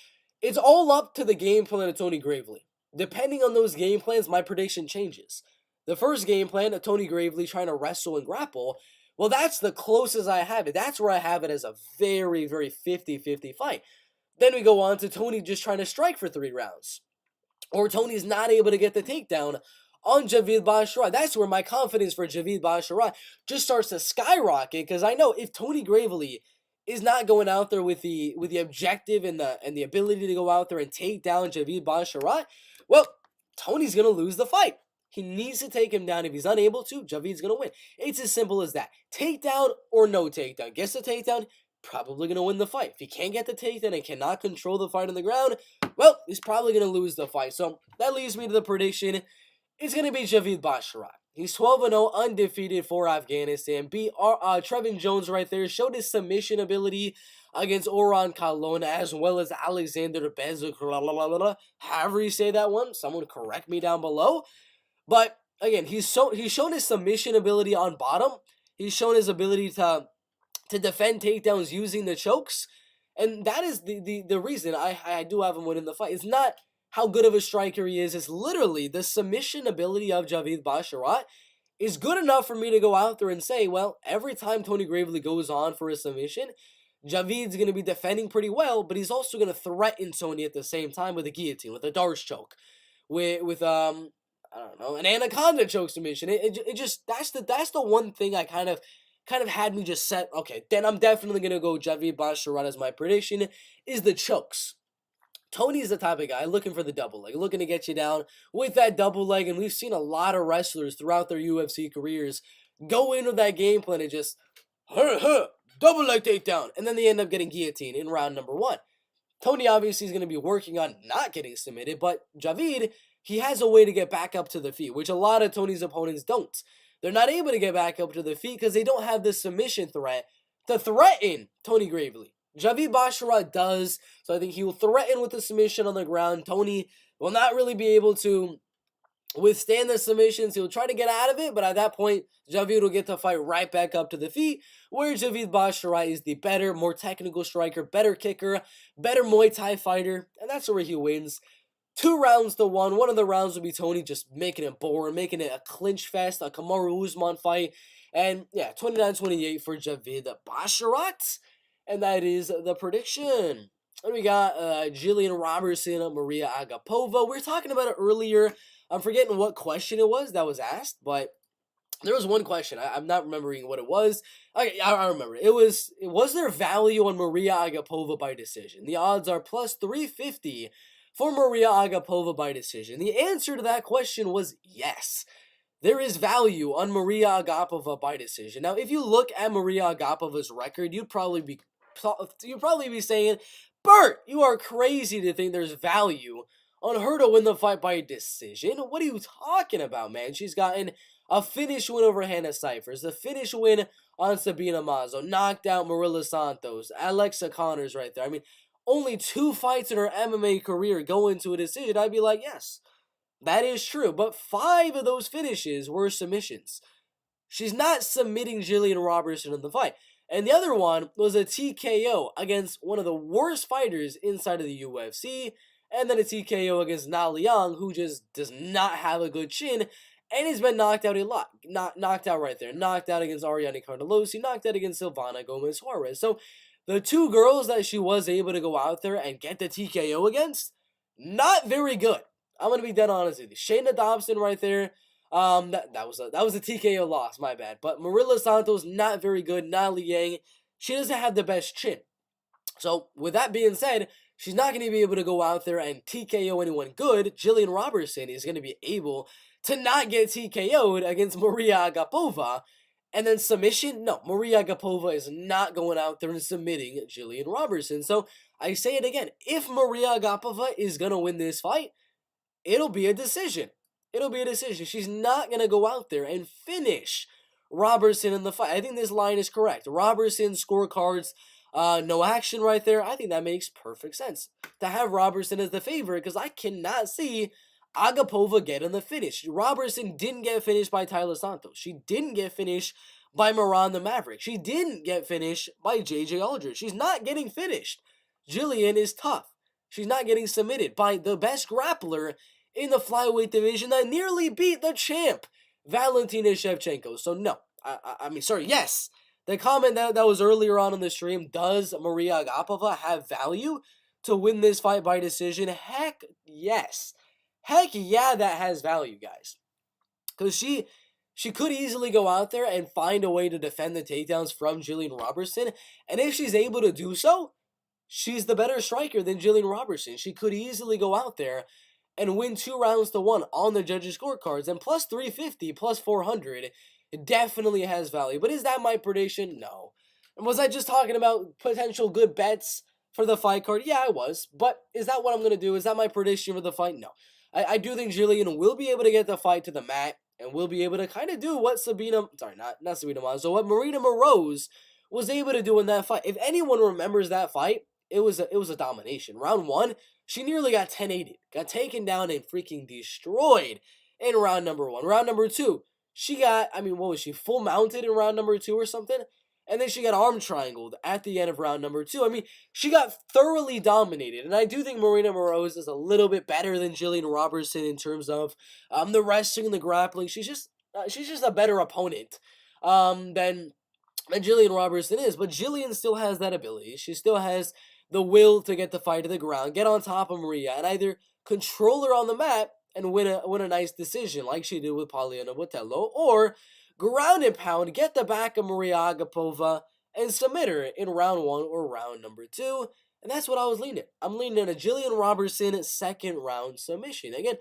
It's all up to the game plan of Tony Gravely. Depending on those game plans, my prediction changes. The first game plan of Tony Gravely trying to wrestle and grapple, well, that's the closest I have it. That's where I have it as a very, very 50-50 fight. Then we go on to Tony just trying to strike for 3 rounds. Or Tony's not able to get the takedown on Javid Basharat. That's where my confidence for Javid Basharat just starts to skyrocket, because I know if Tony Gravely is not going out there with the objective and the ability to go out there and take down Javid Basharat, well, Tony's going to lose the fight. He needs to take him down. If he's unable to, Javid's going to win. It's as simple as that. Takedown or no takedown. Gets the takedown, probably going to win the fight. If he can't get the takedown and cannot control the fight on the ground, well, he's probably going to lose the fight. So that leads me to the prediction. It's going to be Javid Basharat. He's 12-0, undefeated for Afghanistan. Beat Trevin Jones right there. Showed his submission ability against Oran Kalona, as well as Alexander Bezek. However you say that one, someone correct me down below. But again, he's shown his submission ability on bottom. He's shown his ability to defend takedowns using the chokes. And that is the reason I do have him winning the fight. It's not how good of a striker he is. It's literally the submission ability of Javid Basharat is good enough for me to go out there and say, well, every time Tony Gravely goes on for a submission, Javid's going to be defending pretty well, but he's also going to threaten Tony at the same time with a guillotine, with a Darce choke, with I don't know, an anaconda choke submission. It just that's the one thing I kind of had me just set. Okay, then I'm definitely gonna go Javid Basharat as my prediction. Is the chokes. Tony's the type of guy looking for the double leg, looking to get you down with that double leg, and we've seen a lot of wrestlers throughout their UFC careers go into that game plan and just double leg takedown, and then they end up getting guillotined in round number 1. Tony obviously is going to be working on not getting submitted, but Javid, he has a way to get back up to the feet, which a lot of Tony's opponents don't. They're not able to get back up to the feet because they don't have the submission threat to threaten Tony Gravely. Javid Basharat does, so I think he will threaten with the submission on the ground. Tony will not really be able to withstand the submissions. He'll try to get out of it, but at that point, Javid will get to fight right back up to the feet, where Javid Basharat is the better, more technical striker, better kicker, better Muay Thai fighter, and that's where he wins. 2 rounds to 1. One of the rounds will be Tony just making it boring, making it a clinch fest, a Kamaru Usman fight. And yeah, 29-28 for Javid Basharat. And that is the prediction. And we got Jillian Robertson, Maria Agapova. We were talking about it earlier. I'm forgetting what question it was that was asked, but there was one question. I'm not remembering what it was. I remember. It was there value on Maria Agapova by decision? The odds are plus 350 for Maria Agapova by decision. The answer to that question was yes. There is value on Maria Agapova by decision. Now, if you look at Maria Agapova's record, you'd probably be saying, Bert, you are crazy to think there's value on her to win the fight by decision. What are you talking about, man? She's gotten a finish win over Hannah Cyphers, a finish win on Sabina Mazo, knocked out Marilla Santos, Alexa Connors right there. I mean, only 2 fights in her MMA career go into a decision. I'd be like, yes, that is true. But 5 of those finishes were submissions. She's not submitting Jillian Robertson in the fight. And the other one was a TKO against one of the worst fighters inside of the UFC. And then a TKO against Na Liang, who just does not have a good chin. And he's been knocked out a lot. Knocked out right there. Knocked out against Ariane Carnelosi. Knocked out against Silvana Gomez Juarez. So the 2 girls that she was able to go out there and get the TKO against, not very good. I'm going to be dead honest with you. Shayna Dobson right there. That was a TKO loss, my bad. But Marilla Santos, not very good. Na Liang, she doesn't have the best chin. So, with that being said, she's not going to be able to go out there and TKO anyone good. Jillian Robertson is going to be able to not get TKO'd against Maria Agapova. And then submission? No, Maria Agapova is not going out there and submitting Jillian Robertson. So, I say it again. If Maria Agapova is going to win this fight, it'll be a decision. It'll be a decision. She's not going to go out there and finish Robertson in the fight. I think this line is correct. Robertson scorecards, no action right there. I think that makes perfect sense to have Robertson as the favorite because I cannot see Agapova getting the finish. Robertson didn't get finished by Tyler Santos. She didn't get finished by Miranda Maverick. She didn't get finished by JJ Aldridge. She's not getting finished. Jillian is tough. She's not getting submitted by the best grappler in the flyweight division that nearly beat the champ, Valentina Shevchenko. So no, yes. The comment that was earlier on in the stream, does Maria Agapova have value to win this fight by decision? Heck yes. Heck yeah, that has value, guys. Because she could easily go out there and find a way to defend the takedowns from Jillian Robertson. And if she's able to do so, she's the better striker than Jillian Robertson. She could easily go out there and win 2 rounds to 1 on the judges' scorecards. And plus 350, plus 400, it definitely has value. But is that my prediction? No. And was I just talking about potential good bets for the fight card? Yeah, I was. But is that what I'm going to do? Is that my prediction for the fight? No. I do think Jillian will be able to get the fight to the mat and will be able to kind of do what not Sabina Mazo, what Marina Moroz was able to do in that fight. If anyone remembers that fight, it was a domination. Round 1, she nearly got 1080'd, got taken down and freaking destroyed in round number 1. Round number 2, she got, what was she, full mounted in round number 2 or something? And then she got arm triangled at the end of round number 2. She got thoroughly dominated. And I do think Marina Moroz is a little bit better than Jillian Robertson in terms of the wrestling and the grappling. She's just a better opponent than Jillian Robertson is. But Jillian still has that ability. She still has the will to get the fight to the ground, get on top of Maria, and either control her on the mat and win a nice decision like she did with Poliana Botello, or ground and pound, get the back of Maria Agapova, and submit her in round 1 or round number 2. And that's what I was leaning. I'm leaning at a Jillian Robertson second round submission. Again,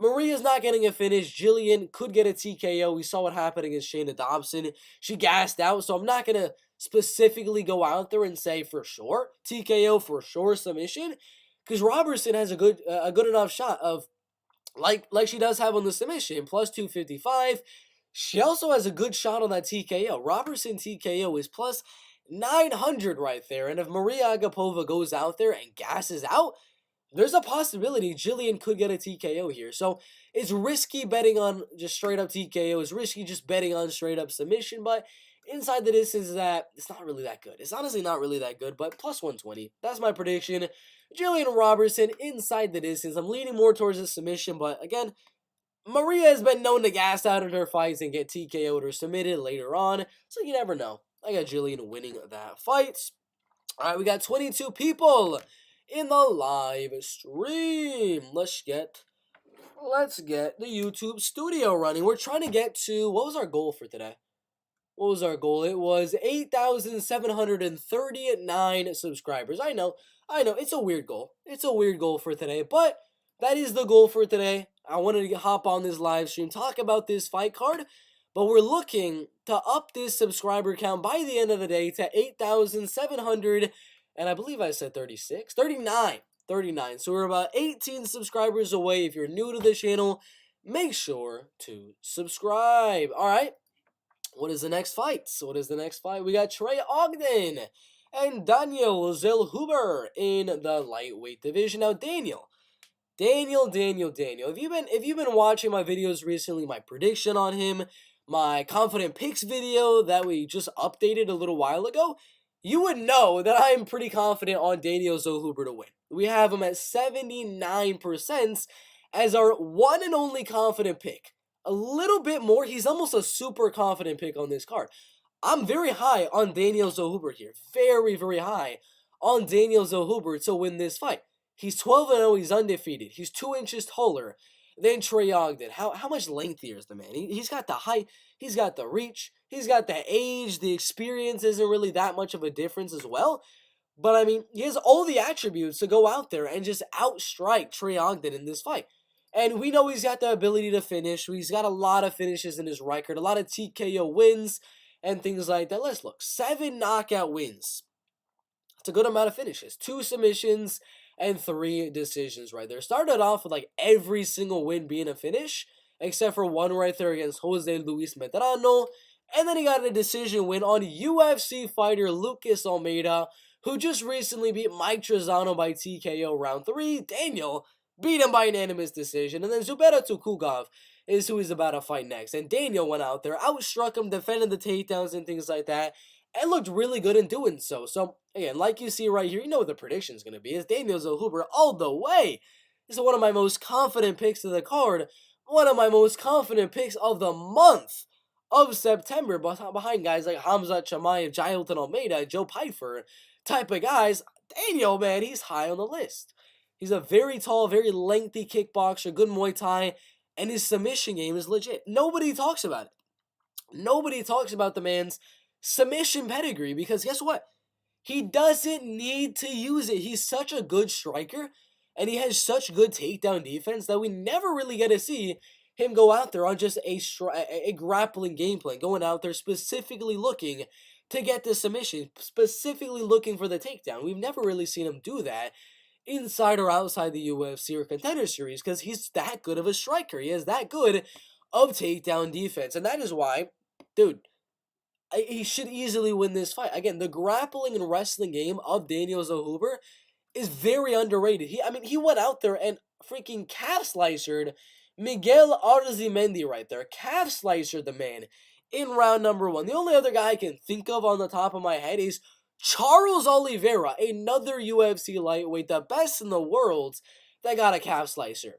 Maria's not getting a finish. Jillian could get a TKO. We saw what happened against Shayna Dobson. She gassed out, so I'm not going to specifically go out there and say for sure TKO, for sure submission, because Robertson has a good enough shot of like she does have on the submission, plus 255. She also has a good shot on that TKO. Robertson TKO is plus 900 right there. And if Maria Agapova goes out there and gasses out, there's a possibility Jillian could get a TKO here. So it's risky betting on just straight up TKO. It's risky just betting on straight up submission. But inside the distance, it's not really that good. It's honestly not really that good, but plus 120. That's my prediction. Jillian Robertson inside the distance. I'm leaning more towards a submission, but again, Maria has been known to gas out in her fights and get TKO'd or submitted later on, so you never know. I got Jillian winning that fight. All right, we got 22 people in the live stream. Let's get the YouTube studio running. We're trying to get to, what was our goal for today? What was our goal? It was 8,739 subscribers. I know, it's a weird goal. It's a weird goal for today, but that is the goal for today. I wanted to hop on this live stream, talk about this fight card, but we're looking to up this subscriber count by the end of the day to 8,700, and I believe I said 39. So we're about 18 subscribers away. If you're new to the channel, make sure to subscribe. All right. What is the next fight? We got Trey Ogden and Lazil Hoover in the lightweight division. Now, Daniel. If you've been watching my videos recently, my prediction on him, my confident picks video that we just updated a little while ago, you would know that I am pretty confident on Daniel Zohuber to win. We have him at 79% as our one and only confident pick. A little bit more, he's almost a super confident pick on this card. I'm very high on Daniel Zohuber here. Very, very high on Daniel Zohuber to win this fight. He's 12-0, he's undefeated. He's 2 inches taller than Trey Ogden. How much lengthier is the man? He's got the height, he's got the reach, he's got the age, the experience isn't really that much of a difference as well. But I mean, he has all the attributes to go out there and just outstrike Trey Ogden in this fight. And we know he's got the ability to finish. He's got a lot of finishes in his record, a lot of TKO wins and things like that. Let's look. 7 knockout wins. That's a good amount of finishes. 2 submissions and 3 decisions right there. Started off with like every single win being a finish, except for one right there against Jose Luis Medrano. And then he got a decision win on UFC fighter Lucas Almeida, who just recently beat Mike Trezano by TKO round 3. Daniel beat him by unanimous decision. And then Zubeda Tukugov is who he's about to fight next. And Daniel went out there, outstruck him, defended the takedowns and things like that, and looked really good in doing so. So, again, like you see right here, you know what the prediction is going to be. It's Daniel Zohuber all the way. This is one of my most confident picks of the card. One of my most confident picks of the month of September. Behind guys like Hamza Chimaev, Jailton Almeida, Joe Pyfer type of guys. Daniel, man, he's high on the list. He's a very tall, very lengthy kickboxer, good Muay Thai, and his submission game is legit. Nobody talks about it. Nobody talks about the man's submission pedigree because guess what? He doesn't need to use it. He's such a good striker and he has such good takedown defense that we never really get to see him go out there on just a grappling game plan, going out there specifically looking to get the submission, specifically looking for the takedown. We've never really seen him do that inside or outside the UFC or Contender Series because he's that good of a striker. He has that good of takedown defense. And that is why, dude, he should easily win this fight. Again, the grappling and wrestling game of Daniel Zohuber is very underrated. He went out there and freaking calf slicered Miguel Arzimendi right there. Calf slicered the man in round number 1. The only other guy I can think of on the top of my head is Charles Oliveira, another UFC lightweight, the best in the world, that got a calf slicer.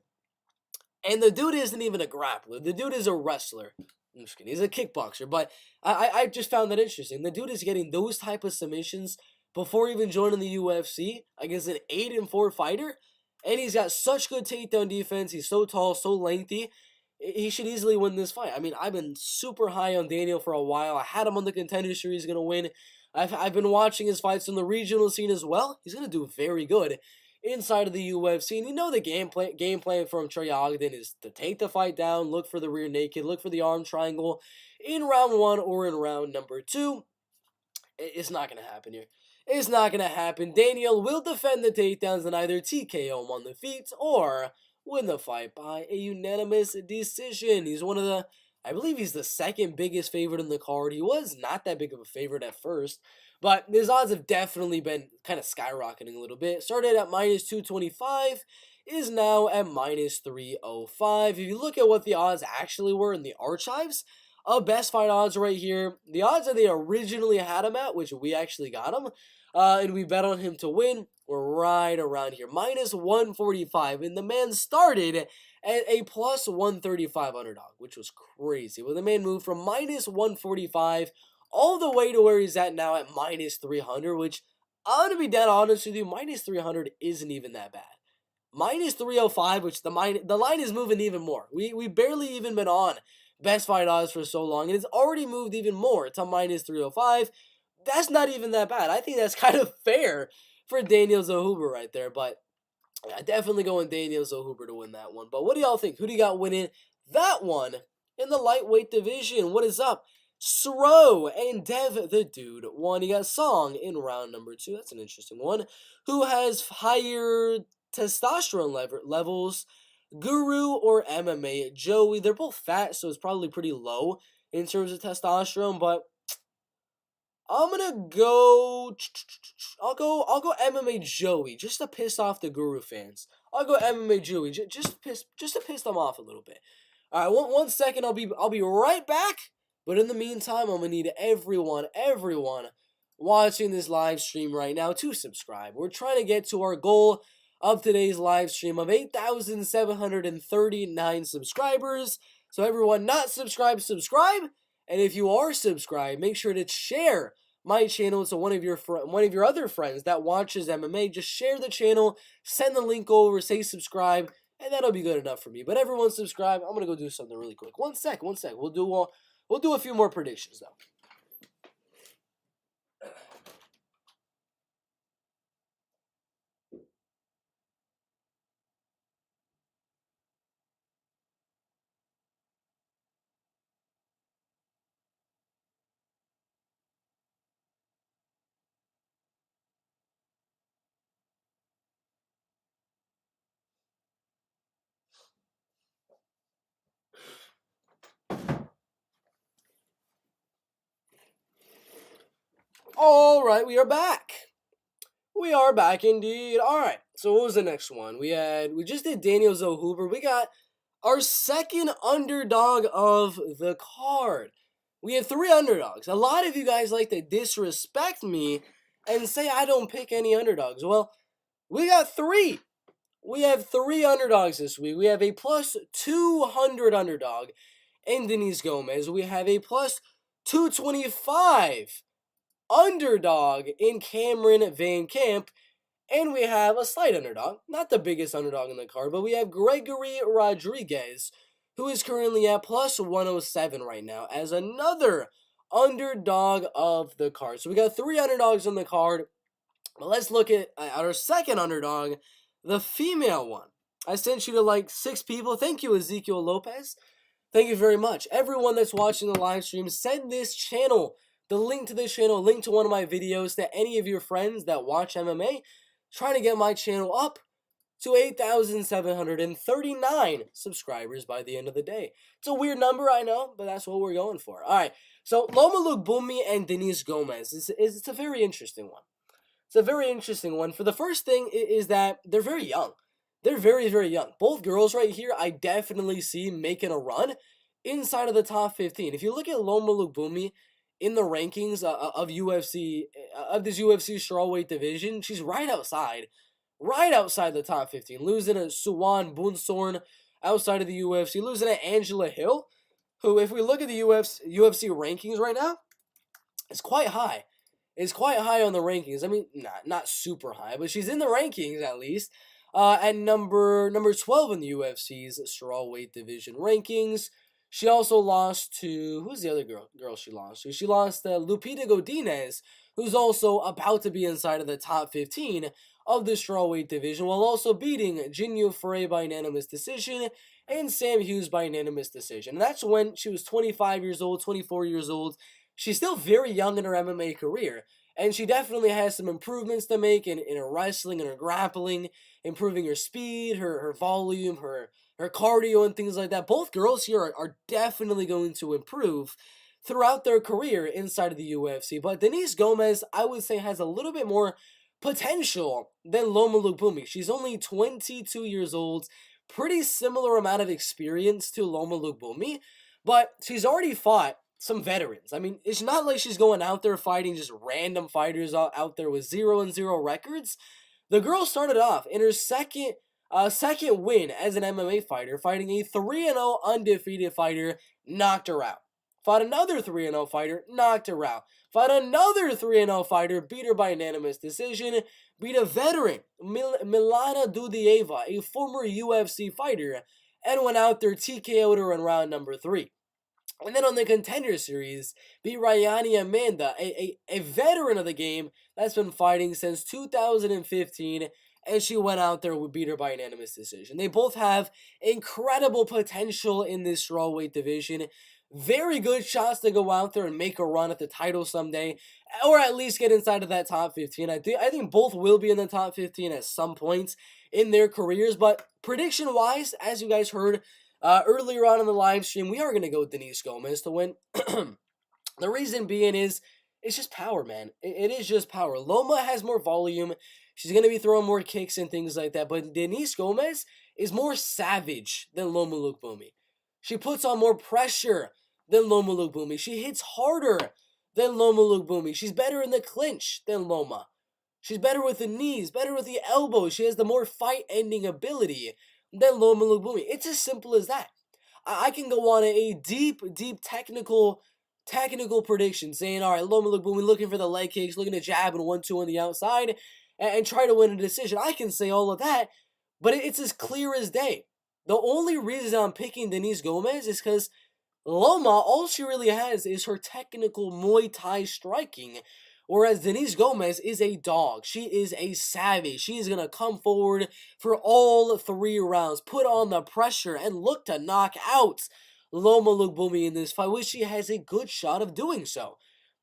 And the dude isn't even a grappler. The dude is a wrestler. I'm just kidding. He's a kickboxer. But I just found that interesting. The dude is getting those type of submissions before even joining the UFC against an 8-4 fighter. And he's got such good takedown defense. He's so tall, so lengthy. He should easily win this fight. I mean, I've been super high on Daniel for a while. I had him on the Contender Series. He's going to win. I've been watching his fights in the regional scene as well. He's going to do very good inside of the UFC. And you know the game plan from Trey Ogden is to take the fight down, look for the rear naked, look for the arm triangle in round 1 or in round number 2. It's not going to happen here. It's not going to happen. Daniel will defend the takedowns and either TKO him on the feet or win the fight by a unanimous decision. He's one of the, I believe he's the second biggest favorite in the card. He was not that big of a favorite at first, but his odds have definitely been kind of skyrocketing a little bit. Started at minus 225, is now at minus 305. If you look at what the odds actually were in the archives of best fight odds right here, the odds that they originally had him at, which we actually got him, and we bet on him to win, were right around here, minus 145. And the man started at a plus 135 underdog, which was crazy. Well, the man moved from minus 145 all the way to where he's at now at minus 300, which I'm going to be dead honest with you, minus 300 isn't even that bad. Minus 305, which the line is moving even more. We barely even been on best fight odds for so long, and it's already moved even more to minus 305. That's not even that bad. I think that's kind of fair for Daniel Zohuber right there, but yeah, definitely going Daniel Zohuber to win that one. But what do y'all think? Who do you got winning that one in the lightweight division? What is up? Sro and Dev the Dude won. You got Song in round number 2. That's an interesting one. Who has higher testosterone levels Guru or MMA Joey. They're both fat, so it's probably pretty low in terms of testosterone, but I'm gonna go. I'll go MMA Joey just to piss off the Guru fans. I'll go MMA Joey just to piss them off a little bit. All right, one second. I'll be right back. But in the meantime, I'm gonna need everyone watching this live stream right now to subscribe. We're trying to get to our goal of today's live stream of 8,739 subscribers. So everyone not subscribed, subscribe. And if you are subscribed, make sure to share my channel to one of your other friends that watches MMA. Just share the channel, send the link over, say subscribe, and that'll be good enough for me. But everyone subscribe. I'm gonna go do something really quick. One sec. We'll do a few more predictions though. All right, we are back. We are back indeed. All right. So what was the next one? We just did Daniel Hoover. We got our second underdog of the card. We have 3 underdogs. A lot of you guys like to disrespect me and say I don't pick any underdogs. Well, we got 3. We have 3 underdogs this week. We have a plus 200 underdog in Denise Gomez. We have a plus 225 underdog in Cameron Van Camp. And we have a slight underdog, not the biggest underdog in the card, but we have Gregory Rodriguez, who is currently at plus 107 right now, as another underdog of the card. So we got 3 underdogs on the card. But let's look at our second underdog, the female one. I sent you to like 6 people. Thank you, Ezekiel Lopez. Thank you very much. Everyone that's watching the live stream, send this channel, the link to this channel, link to one of my videos to any of your friends that watch MMA. Trying to get my channel up to 8,739 subscribers by the end of the day. It's a weird number, I know, but that's what we're going for. All right, so Loma Lukbumi and Denise Gomez it's a very interesting one. It's a very interesting one. For the first thing is that they're very young. They're very, very young. Both girls right here, I definitely see making a run inside of the top 15. If you look at Loma Lukbumi in the rankings of UFC, of this UFC strawweight division, she's right outside the top 15, losing to Suwan Bunsorn outside of the UFC, losing to Angela Hill, who, if we look at the UFC rankings right now, is quite high. It's quite high on the rankings. I mean, not super high, but she's in the rankings at least. At number 12 in the UFC's strawweight division rankings. She also lost to, who's the other girl she lost to? She lost to Lupita Godinez, who's also about to be inside of the top 15 of the strawweight division, while also beating Jinyu Frey by unanimous decision and Sam Hughes by unanimous decision. And that's when she was 25 years old, 24 years old. She's still very young in her MMA career, and she definitely has some improvements to make in her wrestling and her grappling, improving her speed, her volume, her cardio, and things like that. Both girls here are definitely going to improve throughout their career inside of the UFC. But Denise Gomez, I would say, has a little bit more potential than Loma Lukbumi. She's only 22 years old, pretty similar amount of experience to Loma Lukbumi, but she's already fought some veterans. I mean, it's not like she's going out there fighting just random fighters out there with 0-0 records. The girl started off in her second win as an MMA fighter, fighting a 3-0 undefeated fighter, knocked her out. Fought another 3-0 fighter, knocked her out. Fought another 3-0 fighter, beat her by unanimous decision. Beat a veteran, Milana Dudieva, a former UFC fighter, and went out there TKO'd her in round number 3. And then on the Contender Series, beat Ryani Amanda, a veteran of the game that's been fighting since 2015, and she went out there and beat her by unanimous decision. They both have incredible potential in this strawweight division. Very good shots to go out there and make a run at the title someday, or at least get inside of that top 15. I think both will be in the top 15 at some point. in their careers. But prediction-wise, as you guys heard earlier on in the live stream, we are going to go with Denise Gomez to win. The reason being is it's just power, man. It is just power. Loma has more volume. She's going to be throwing more kicks and things like that. But Denise Gomez is more savage than Loma Lookboonmee. She puts on more pressure than Loma Lookboonmee. She hits harder than Loma Lookboonmee. She's better in the clinch than Loma. She's better with the knees, better with the elbows. She has the more fight-ending ability than Loma Lookboonmee. It's as simple as that. I can go on a deep technical prediction saying, all right, Loma Lookboonmee looking for the leg kicks, looking to jab and 1-2 on the outside, and try to win a decision. I can say all of that, but it's as clear as day. The only reason I'm picking Denise Gomez is because Loma, all she really has is her technical Muay Thai striking, whereas Denise Gomez is a dog. She is a savage. She's going to come forward for all 3 rounds, put on the pressure, and look to knock out Loma Lookboonmee in this fight, which she has a good shot of doing so.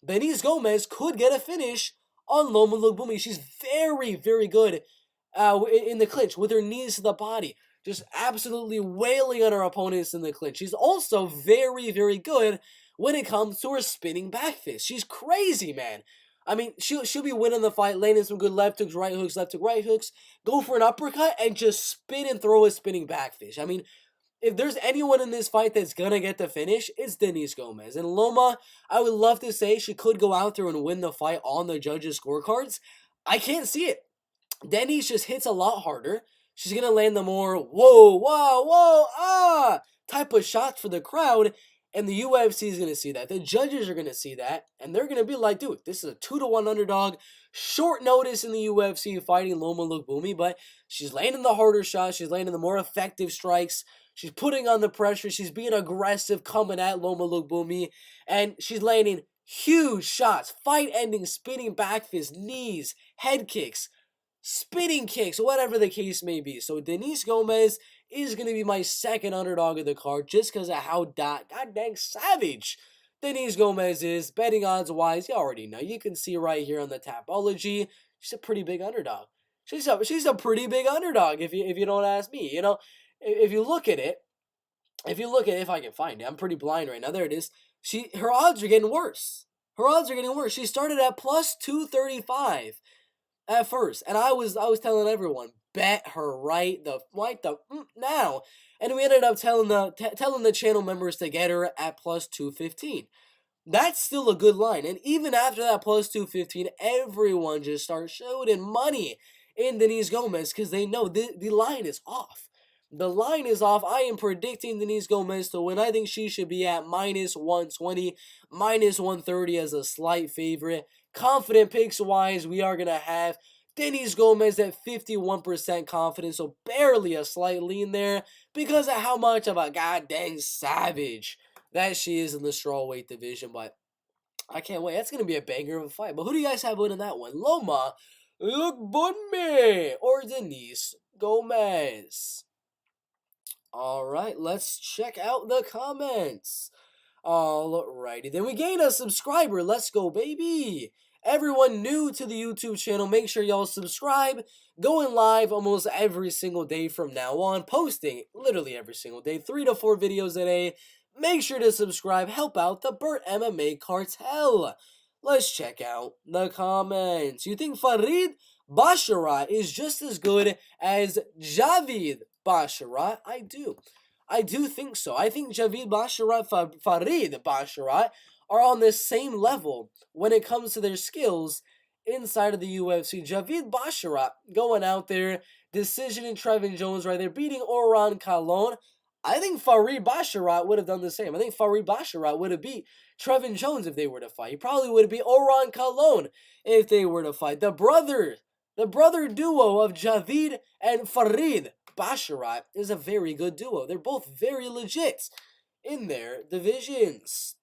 Denise Gomez could get a finish on Loma Lookboonmee. She's very, very good in the clinch with her knees to the body. Just absolutely wailing on her opponents in the clinch. She's also very, very good when it comes to her spinning back fist. She's crazy, man. I mean, she'll be winning the fight, landing some good left hooks, right hooks, left hook, right hooks, go for an uppercut, and just spin and throw a spinning back fist. I mean, if there's anyone in this fight that's gonna get the finish, it's Denise Gomez. And Loma, I would love to say she could go out there and win the fight on the judges' scorecards. I can't see it. Denise just hits a lot harder. She's going to land the more whoa, type of shots for the crowd, and the UFC is going to see that. The judges are going to see that, and they're going to be like, dude, this is a 2-1 underdog. Short notice in the UFC fighting Loma Lookboonmee, but she's landing the harder shots. She's landing the more effective strikes. She's putting on the pressure. She's being aggressive, coming at Loma Lookboonmee, and she's landing huge shots, fight-ending, spinning back fists, knees, head kicks, spinning kicks, whatever the case may be. So Denise Gomez is going to be my second underdog of the card just because of how goddamn savage Denise Gomez is. Betting odds-wise, you already know. You can see right here on the Tapology, she's a pretty big underdog. She's a pretty big underdog if you don't ask me. You know, if you look at it, if I can find it, I'm pretty blind right now. There it is. Her odds are getting worse. She started at plus 235. At first, and I was telling everyone, bet her right now, and we ended up telling the channel members to get her at plus 215. That's still a good line, and even after that plus 215, everyone just starts showing money in Denise Gomez because they know the line is off. The line is off. I am predicting Denise Gomez to win. I think she should be at minus 120, minus 130 as a slight favorite. Confident picks wise, we are going to have Denise Gomez at 51% confidence, so barely a slight lean there because of how much of a goddamn savage that she is in the strawweight division. But I can't wait. That's going to be a banger of a fight. But who do you guys have winning that one? Loma Lookboonmee or Denise Gomez? All right, let's check out the comments. Alrighty, then we gained a subscriber. Let's go, baby. Everyone new to the YouTube channel, make sure y'all subscribe. Going live almost every single day from now on. Posting literally every single day. 3 to 4 videos a day. Make sure to subscribe. Help out the Bert MMA cartel. Let's check out the comments. You think Farid Basharat is just as good as Javid Basharat? I do think so. I think Javid Basharat, Farid Basharat are on the same level when it comes to their skills inside of the UFC. Javid Basharat going out there, decisioning Trevin Jones right there, beating Oran Kalon. I think Farid Basharat would have done the same. I think Farid Basharat would have beat Trevin Jones if they were to fight. He probably would have beat Oran Kalon if they were to fight. The brother duo of Javid and Farid Basharat is a very good duo. They're both very legit in their divisions.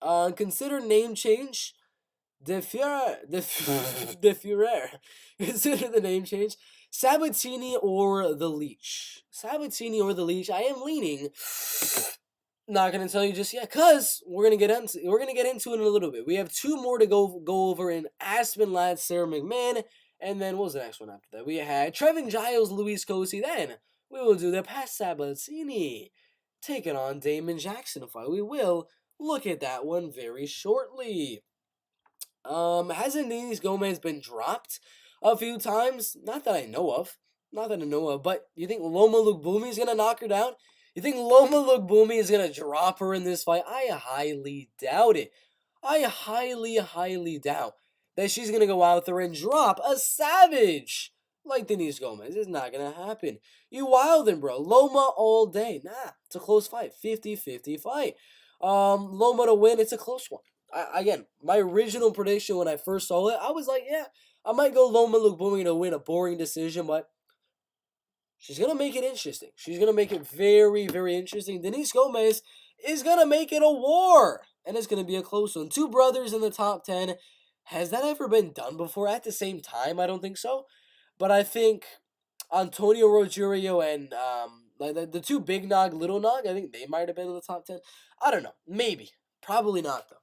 Consider name change. De Fuhrer. Consider the name change. Sabatini or the Leech. Sabatini or the Leech. I am leaning. Not gonna tell you just yet, cause we're gonna get into it in a little bit. We have 2 more to go over in Aspen Ladd, Sarah McMahon, And then what was the next one after that? We had Trevin Giles, Luis Cosi. Then we will do the Pat Sabatini taking on Damon Jackson fight. We will look at that one very shortly. Hasn't Denise Gomez been dropped a few times? Not that I know of. Not that I know of. But you think Loma Lukbumi is gonna knock her down? You think Loma Lukbumi is gonna drop her in this fight? I highly doubt it. I highly doubt that she's gonna go out there and drop a savage like Denise Gomez. It's not gonna happen. You wildin', bro. Loma all day. Nah, it's a close fight. 50-50 fight. Loma to win, it's a close one. Again, my original prediction when I first saw it, I was like, yeah, I might go Loma Lukbumi to win a boring decision, but she's going to make it interesting. She's going to make it very interesting. Denise Gomez is going to make it a war, and it's going to be a close one. Two brothers in the top 10. Has that ever been done before at the same time? I don't think so. But I think Antonio Rogerio and the two Big Nog, Little Nog, I think they might have been in the top 10. I don't know. Maybe. Probably not, though.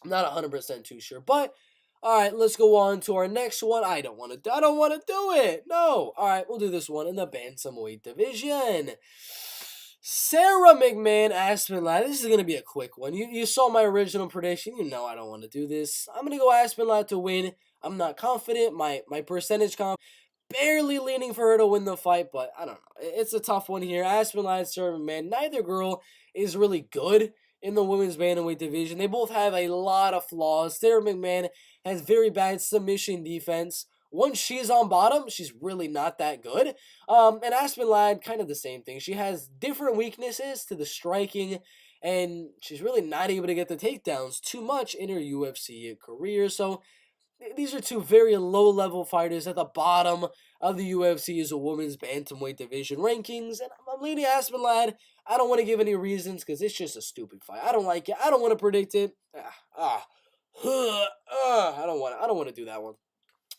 I'm not 100% too sure. But, all right, let's go on to our next one. I don't want to do it. No. All right, we'll do this one in the bantamweight division. Sarah McMahon, Aspen Ladd. This is going to be a quick one. You saw my original prediction. You know I don't want to do this. I'm going to go Aspen Ladd to win. I'm not confident. My percentage barely leaning for her to win the fight, but I don't know. It's a tough one here. Aspen Ladd, Sarah McMahon. Neither girl is really good in the women's bantamweight division. They both have a lot of flaws. Sarah McMahon has very bad submission defense. Once she's on bottom, she's really not that good. And Aspen Ladd, kind of the same thing. She has different weaknesses to the striking, and she's really not able to get the takedowns too much in her UFC career. So these are two very low-level fighters at the bottom of the UFC's women's bantamweight division rankings, and I'm leaning Aspen Ladd. I don't want to give any reasons because it's just a stupid fight. I don't like it. I don't want to predict it. I don't want to do that one.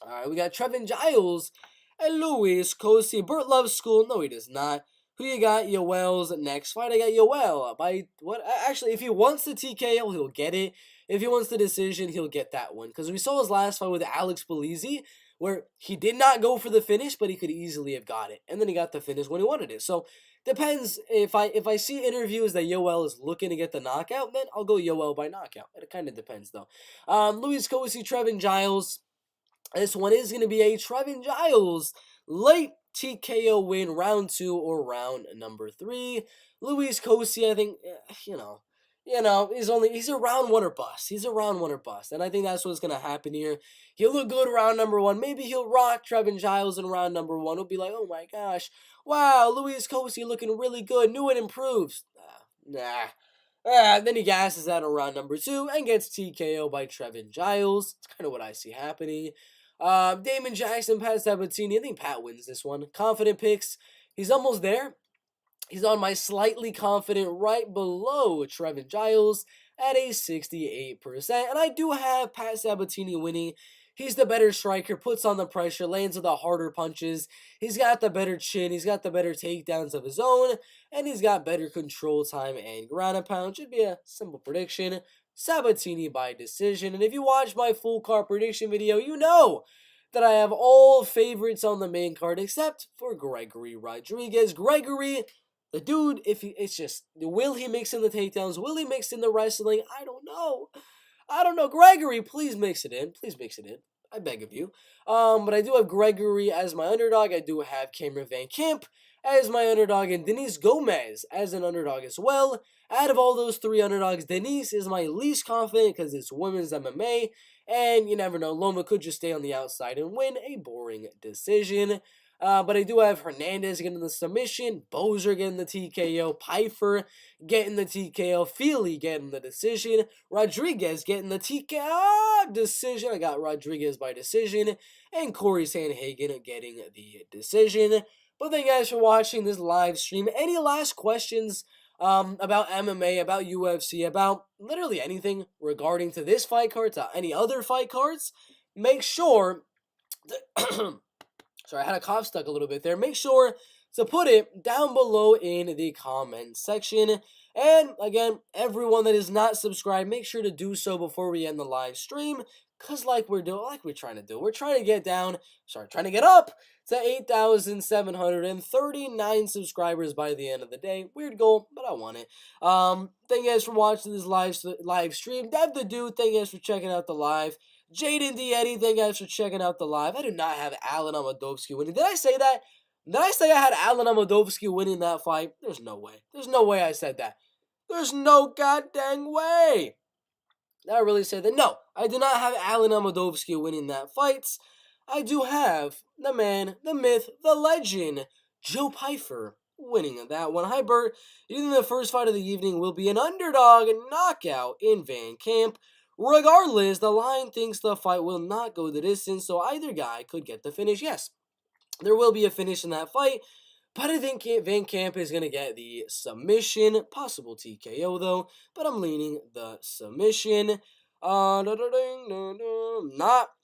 All right, we got Trevin Giles and Luis Cosi. Bert loves school. No, he does not. Who you got? Yoel's next fight. I got Yoel by what? Actually, if he wants the TKO, he'll get it. If he wants the decision, he'll get that one. Because we saw his last fight with Alex Belize, where he did not go for the finish, but he could easily have got it. And then he got the finish when he wanted it. So, depends. If I see interviews that Yoel is looking to get the knockout, then I'll go Yoel by knockout. It kind of depends, though. Luis Cosi, Trevin Giles. This one is going to be a Trevin Giles late TKO win, round 2 or round number 3. Luis Cosi, I think, he's a round 1 or bust. He's a round 1 or bust. And I think that's what's going to happen here. He'll look good round number 1. Maybe he'll rock Trevin Giles in round number 1. He'll be like, oh my gosh, wow, Luis Cosi looking really good, new and improved. Then he gasses out in round number 2 and gets TKO by Trevin Giles. It's kind of what I see happening. Damon Jackson, Pat Sabatini. I think Pat wins this one. Confident picks. He's almost there. He's on my slightly confident right below Trevin Giles at a 68%. And I do have Pat Sabatini winning. He's the better striker, puts on the pressure, lands with the harder punches. He's got the better chin. He's got the better takedowns of his own. And he's got better control time and ground and pound. Should be a simple prediction. Sabatini by decision. And if you watch my full card prediction video, you know that I have all favorites on the main card except for Gregory Rodriguez. Gregory, the dude, will he mix in the takedowns? Will he mix in the wrestling? I don't know. Gregory, please mix it in. I beg of you. But I do have Gregory as my underdog. I do have Cameron Van Camp as my underdog and Denise Gomez as an underdog as well. Out of all those 3 underdogs, Denise is my least confident because it's women's MMA. And you never know, Loma could just stay on the outside and win a boring decision. But I do have Hernandez getting the submission, Bozer getting the TKO, Pfeiffer getting the TKO, Feely getting the decision, Rodriguez getting the TKO decision. I got Rodriguez by decision, and Corey Sandhagen getting the decision. But thank you guys for watching this live stream. Any last questions about MMA, about UFC, about literally anything regarding to this fight card, to any other fight cards? Make sure to sorry, I had a cough stuck a little bit there. Make sure to put it down below in the comment section. And again, everyone that is not subscribed, make sure to do so before we end the live stream. Cause like we're trying to do, we're trying to get trying to get up to 8,739 subscribers by the end of the day. Weird goal, but I want it. Thank you guys for watching this live stream. Dev the Dude, thank you guys for checking out the live. Jaden D. Eddie, thank you guys for checking out the live. I do not have Alan Amadovsky winning. Did I say that? Did I say I had Alan Amadovsky winning that fight? There's no way. There's no way I said that. There's no goddamn way. I really say that. No, I do not have Alan Amadovsky winning that fight. I do have the man, the myth, the legend, Joe Pyfer winning that one. Hi, Bert. You think the first fight of the evening will be an underdog knockout in Van Camp? Regardless, the line thinks the fight will not go the distance, so either guy could get the finish. Yes, there will be a finish in that fight, but I think Van Camp is going to get the submission, possible TKO though, but I'm leaning the submission. Not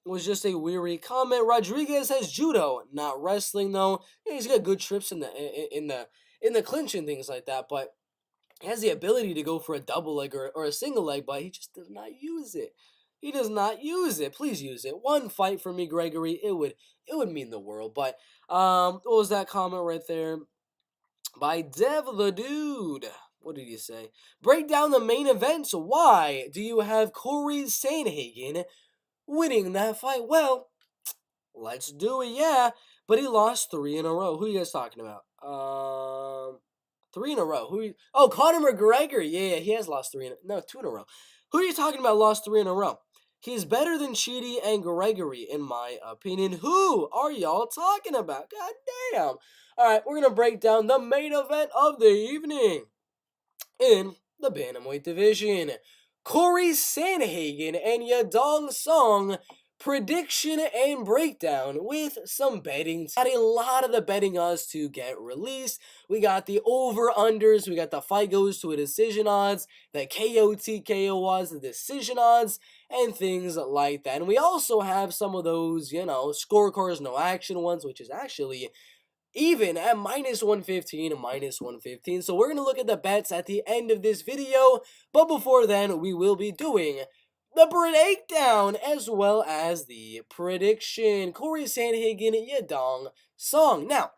was just a weary comment. Rodriguez has judo, not wrestling though. Yeah, he's got good trips in the clinch and things like that, but he has the ability to go for a double leg or a single leg, but he just does not use it. He does not use it. Please use it. One fight for me, Gregory. It would mean the world. But what was that comment right there? By Dev the Dude. What did he say? Break down the main event. So why do you have Corey Sandhagen winning that fight? Well, let's do it, yeah. But he lost 3 in a row. Who are you guys talking about? 3 in a row. Conor McGregor. Yeah, he has lost 2 in a row. Who are you talking about lost 3 in a row? He's better than Cheaty and Gregory, in my opinion. Who are y'all talking about? God damn. All right, we're going to break down the main event of the evening in the Bantamweight division. Corey Sandhagen and Yadong Song prediction and breakdown with some betting. Got a lot of the betting odds to get released. We got the over-unders. We got the fight goes to a decision odds, the KO TKO odds, the decision odds, and things like that. And we also have some of those, scorecards, no action ones, which is actually even at -115 and -115. So we're going to look at the bets at the end of this video. But before then, we will be doing the breakdown as well as the prediction. Corey Sandhagen, Yadong Song. Now,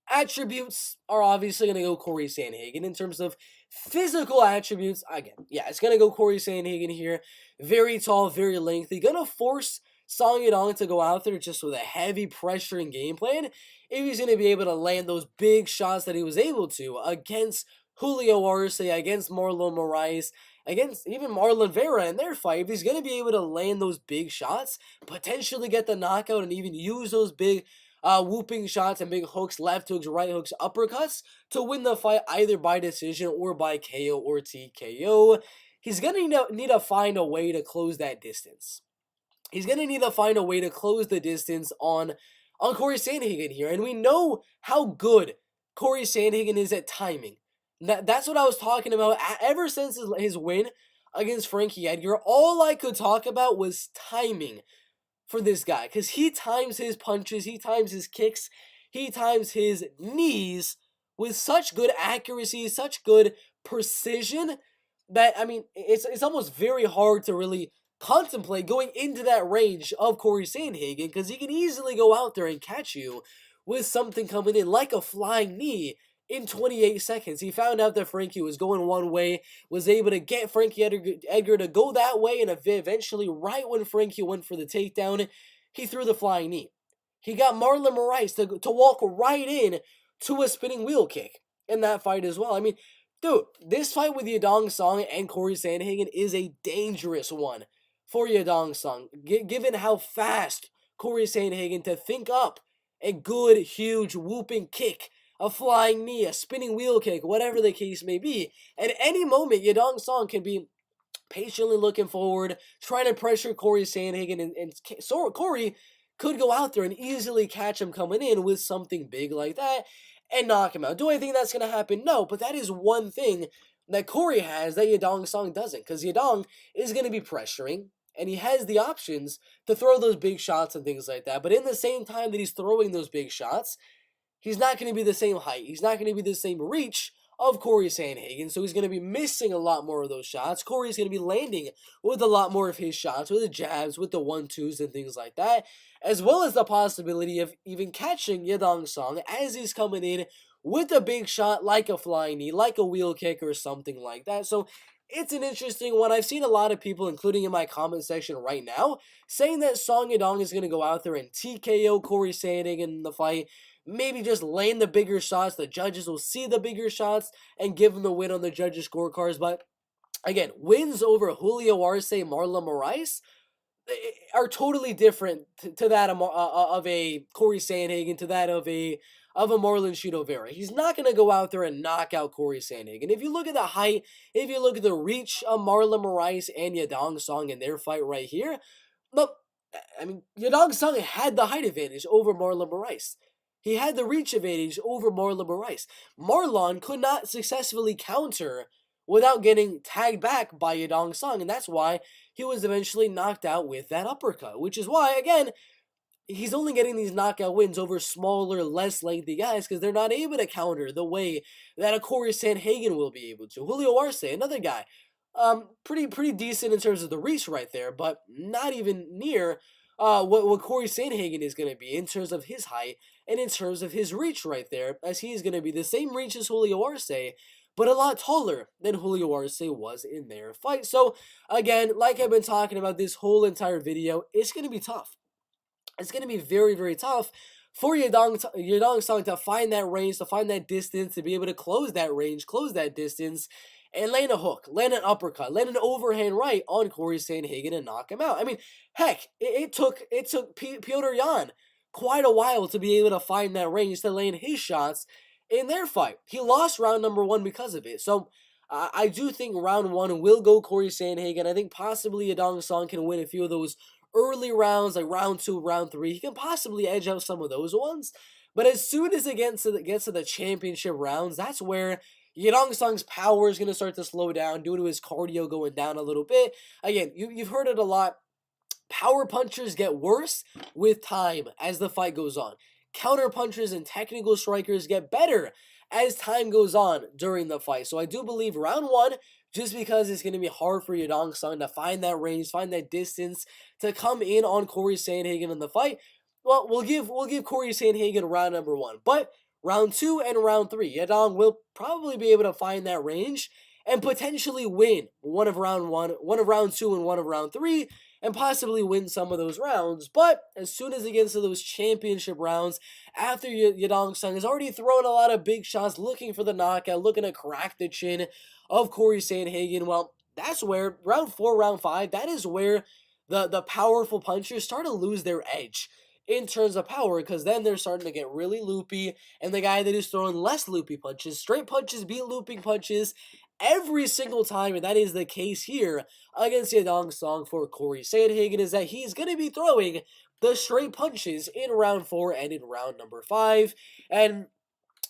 attributes are obviously going to go Corey Sandhagen. In terms of physical attributes, again, yeah, it's going to go Corey Sandhagen here. Very tall, very lengthy. Going to force Song Yadong to go out there just with a heavy pressure and game plan. If he's going to be able to land those big shots that he was able to against Julio Arce, against Marlon Moraes, against even Marlon Vera in their fight, if he's going to be able to land those big shots, potentially get the knockout and even use those big whooping shots and big hooks, left hooks, right hooks, uppercuts to win the fight either by decision or by KO or TKO, he's going to need to find a way to close that distance. He's going to need to find a way to close the distance on Corey Sandhagen here. And we know how good Corey Sandhagen is at timing. That's what I was talking about. Ever since his win against Frankie Edgar, all I could talk about was timing for this guy. Because he times his punches, he times his kicks, he times his knees with such good accuracy, such good precision, that, I mean, it's almost very hard to really contemplate going into that range of Corey Sandhagen, because he can easily go out there and catch you with something coming in like a flying knee in 28 seconds. He found out that Frankie was going one way, was able to get Frankie Edgar to go that way, and eventually, right when Frankie went for the takedown, he threw the flying knee. He got Marlon Moraes to walk right in to a spinning wheel kick in that fight as well. I mean, dude, this fight with Yadong Song and Corey Sandhagen is a dangerous one for Yadong Song, given how fast Corey Sandhagen to think up a good, huge, whooping kick, a flying knee, a spinning wheel kick, whatever the case may be. At any moment, Yadong Song can be patiently looking forward, trying to pressure Corey Sandhagen, and so Corey could go out there and easily catch him coming in with something big like that and knock him out. Do I think that's going to happen? No, but that is one thing that Corey has that Yadong Song doesn't, because Yadong is going to be pressuring, and he has the options to throw those big shots and things like that. But in the same time that he's throwing those big shots, he's not going to be the same height. He's not going to be the same reach of Corey Sandhagen, so he's going to be missing a lot more of those shots. Corey's going to be landing with a lot more of his shots, with the jabs, with the 1-2s and things like that, as well as the possibility of even catching Yadong Song as he's coming in with a big shot like a flying knee, like a wheel kick or something like that. So it's an interesting one. I've seen a lot of people, including in my comment section right now, saying that Song Yadong is going to go out there and TKO Corey Sandhagen in the fight. Maybe just land the bigger shots. The judges will see the bigger shots and give him the win on the judges' scorecards. But again, wins over Julio Arce, Marlon Moraes are totally different to that of a Corey Sandhagen, to that of a Marlon Chito Vera. He's not going to go out there and knock out Corey Sandhagen. If you look at the height, if you look at the reach of Marlon Moraes and Yadong Song in their fight right here, look, I mean, Yadong Song had the height advantage over Marlon Moraes. He had the reach advantage over Marlon Moraes. Marlon could not successfully counter without getting tagged back by Yadong Song, and that's why he was eventually knocked out with that uppercut, which is why, again, he's only getting these knockout wins over smaller, less lengthy guys because they're not able to counter the way that a Corey Sandhagen will be able to. Julio Arce, another guy, pretty decent in terms of the reach right there, but not even near what Corey Sandhagen is going to be in terms of his height and in terms of his reach right there, as he's going to be the same reach as Julio Arce, but a lot taller than Julio Arce was in their fight. So, again, like I've been talking about this whole entire video, it's going to be tough. It's going to be very, very tough for Yadong Song to find that range, to find that distance, to be able to close that range, close that distance, and land a hook, land an uppercut, land an overhand right on Corey Sandhagen and knock him out. I mean, heck, it took Petr Yan quite a while to be able to find that range to land his shots in their fight. He lost round number 1 because of it. So I do think round 1 will go Corey Sandhagen. I think possibly Yadong Song can win a few of those early rounds, like round 2, round 3. He can possibly edge out some of those ones. But as soon as it gets to the championship rounds, that's where Yadong Song's power is going to start to slow down due to his cardio going down a little bit. Again, you've heard it a lot. Power punchers get worse with time as the fight goes on. Counter punchers and technical strikers get better as time goes on during the fight. So I do believe round 1, just because it's going to be hard for Yadong Song to find that range, find that distance to come in on Corey Sandhagen in the fight, well, we'll give Corey Sandhagen round number 1. But round 2 and round 3, Yadong will probably be able to find that range and potentially win one of round 2, and one of round 3, and possibly win some of those rounds. But as soon as it gets to those championship rounds, after Yadong Song has already thrown a lot of big shots, looking for the knockout, looking to crack the chin of Corey Sandhagen, well, that's where round 4, round 5, that is where the powerful punchers start to lose their edge in terms of power, because then they're starting to get really loopy, and the guy that is throwing less loopy punches, straight punches beat looping punches every single time, and that is the case here against Yadong Song for Corey Sandhagen, is that he's going to be throwing the straight punches in round 4 and in round number 5, and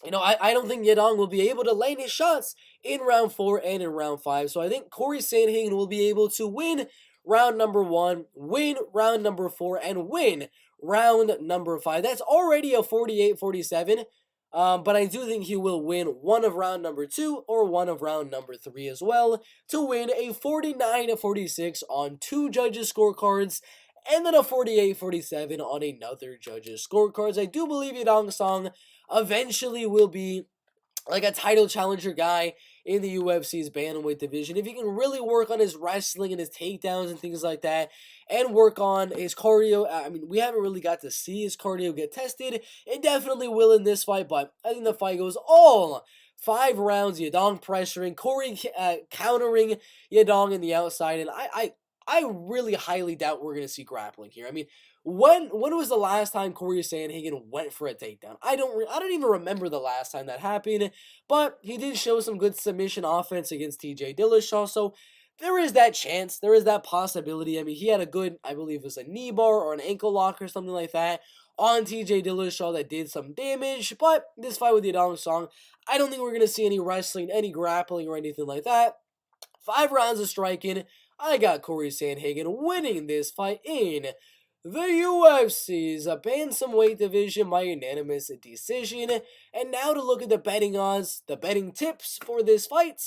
I don't think Yadong will be able to land his shots in round 4 and in round 5, so I think Corey Sandhagen will be able to win round number 1, win round number 4, and win round number 5. That's already a 48-47, but I do think he will win one of round number 2 or one of round number 3 as well to win a 49-46 on 2 judges' scorecards, and then a 48-47 on another judge's scorecards. I do believe Yadong Song eventually will be like a title challenger guy in the UFC's bantamweight division. If he can really work on his wrestling and his takedowns and things like that, and work on his cardio. I mean, we haven't really got to see his cardio get tested. It definitely will in this fight, but I think the fight goes all 5 rounds. Yadong pressuring, Corey countering Yadong in the outside, and I really highly doubt we're going to see grappling here. I mean, when was the last time Corey Sandhagen went for a takedown? I don't even remember the last time that happened, but he did show some good submission offense against TJ Dillashaw, so there is that chance, there is that possibility. I mean, he had a good, I believe it was a knee bar or an ankle lock or something like that on TJ Dillashaw that did some damage, but this fight with Yadong Song, I don't think we're going to see any wrestling, any grappling or anything like that. 5 rounds of striking. I got Corey Sandhagen winning this fight in The UFC's bantamweight division by unanimous decision. And now to look at the betting odds, the betting tips for this fight.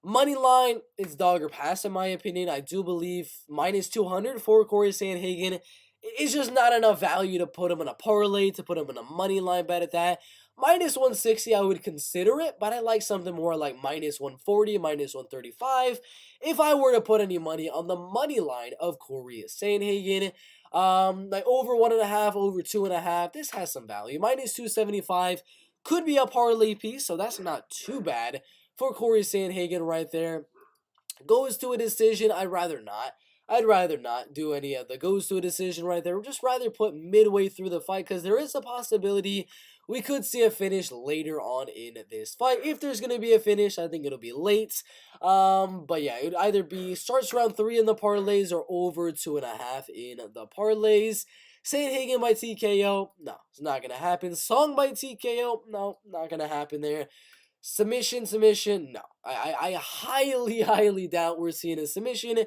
Money line is dog or pass in my opinion. I do believe minus 200 for Corey Sandhagen is just not enough value to put him in a parlay, to put him in a money line bet at that. Minus 160, I would consider it, but I like something more like minus 140, minus 135. If I were to put any money on the money line of Corey Sandhagen, like over 1.5, over 2.5, this has some value. Minus 275 could be a parlay piece, so that's not too bad for Corey Sandhagen right there. Goes to a decision, I'd rather not. I'd rather not do any of the goes to a decision right there. Just rather put midway through the fight because there is a possibility we could see a finish later on in this fight. If there's going to be a finish, I think it'll be late. But yeah, it would either be starts round 3 in the parlays or over 2.5 in the parlays. Sandhagen by TKO, no, it's not going to happen. Song by TKO, no, not going to happen there. Submission, no. I highly doubt we're seeing a submission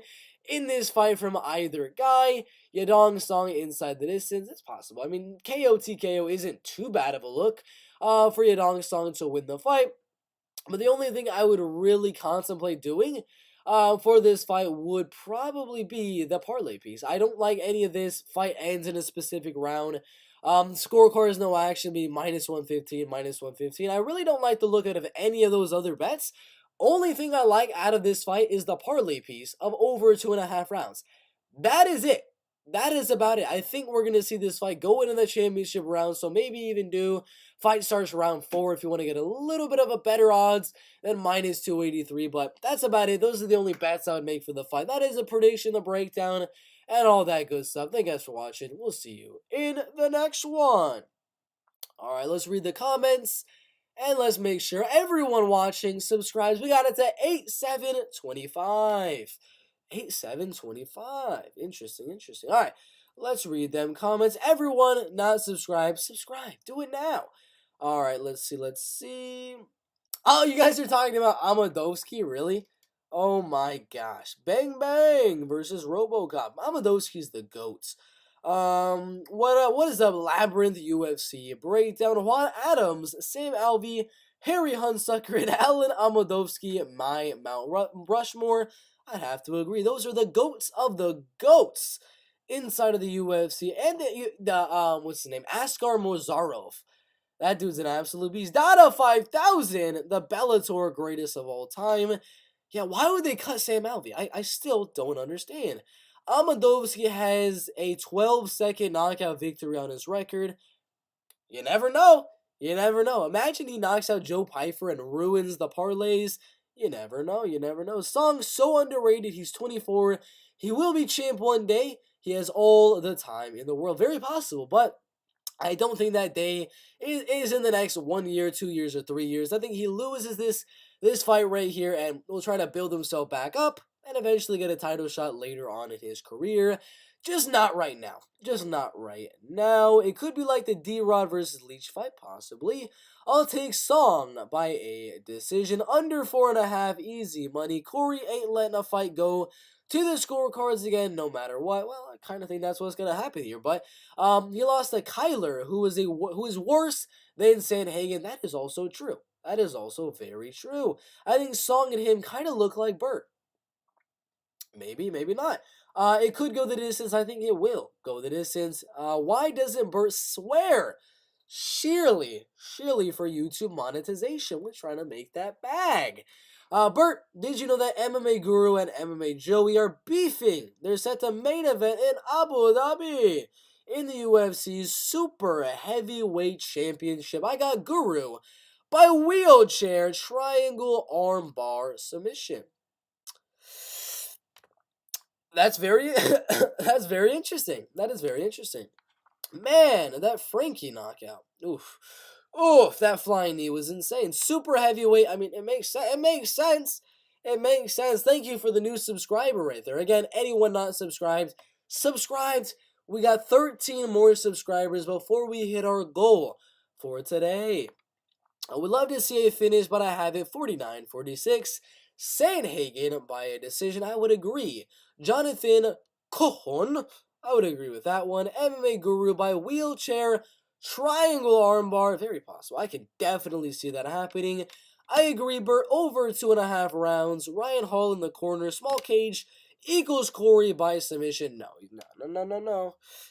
in this fight from either guy. Yadong Song inside the distance, it's possible. I mean, KO TKO isn't too bad of a look for Yadong Song to win the fight. But the only thing I would really contemplate doing for this fight would probably be the parlay piece. I don't like any of this. Fight ends in a specific round. Scorecards no action be minus 115, minus 115. I really don't like the look of any of those other bets. Only thing I like out of this fight is the parlay piece of over 2.5 rounds. That is it. That is about it. I think we're going to see this fight go into the championship round, so maybe even do fight starts round 4 if you want to get a little bit of a better odds than minus 283, but that's about it. Those are the only bets I would make for the fight. That is a prediction, the breakdown, and all that good stuff. Thank you guys for watching. We'll see you in the next one. Alright, let's read the comments. And let's make sure everyone watching subscribes. We got it to 8725. 8725. Interesting. Alright, let's read them comments. Everyone not subscribed, subscribe. Do it now. Alright, let's see. Oh, you guys are talking about Amadovsky, really? Oh my gosh. Bang Bang versus RoboCop. Amadovsky's the GOAT. What is up, Labyrinth UFC breakdown? Juan Adams, Sam Alvey, Harry Hunsucker, and Alan Amadovsky, my Mount Rushmore. I'd have to agree. Those are the GOATs of the GOATs inside of the UFC. And the what's his name? Askar Mozarov. That dude's an absolute beast. Dada 5000, the Bellator greatest of all time. Yeah, why would they cut Sam Alvey? I still don't understand. Amadovsky has a 12-second knockout victory on his record. You never know. Imagine he knocks out Joe Pyfer and ruins the parlays. You never know. Song's so underrated. He's 24. He will be champ one day. He has all the time in the world. Very possible, but I don't think that day is in the next 1 year, 2 years, or 3 years. I think he loses this fight right here and will try to build himself back up and eventually get a title shot later on in his career. Just not right now. It could be like the D-Rod versus Leach fight, possibly. I'll take Song by a decision. Under 4.5, easy money. Corey ain't letting a fight go to the scorecards again, no matter what. Well, I kind of think that's what's going to happen here. But he lost to Kyler, who is worse than Sandhagen. That is also true. That is also very true. I think Song and him kind of look like Bert. Maybe not. It could go the distance. I think it will go the distance. Why doesn't Bert swear? Surely for YouTube monetization. We're trying to make that bag. Bert, did you know that MMA Guru and MMA Joey are beefing? They're set to main event in Abu Dhabi in the UFC's Super Heavyweight Championship. I got Guru by wheelchair triangle armbar submission. That's very interesting. That is very interesting. Man, that Frankie knockout. Oof, that flying knee was insane. Super heavyweight. I mean, it makes sense. Thank you for the new subscriber right there. Again, anyone not subscribed. We got 13 more subscribers before we hit our goal for today. I would love to see a finish, but I have it 49-46. Sandhagen by a decision. I would agree. Jonathan Cohon, I would agree with that one. MMA Guru by Wheelchair Triangle Armbar. Very possible. I can definitely see that happening. I agree, Bert. Over 2.5 rounds. Ryan Hall in the corner. Small cage equals Corey by submission. No.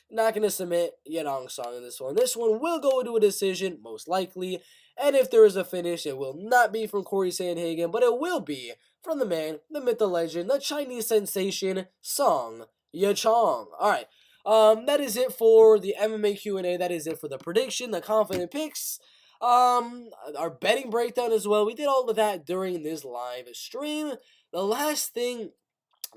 Not going to submit Yadong Song in this one. This one will go into a decision, most likely. And if there is a finish, it will not be from Corey Sandhagen, but it will be from the man, the myth, the legend, the Chinese sensation, Song Yachong. Alright, that is it for the MMA Q&A. That is it for the prediction, the confident picks, our betting breakdown as well. We did all of that during this live stream. The last thing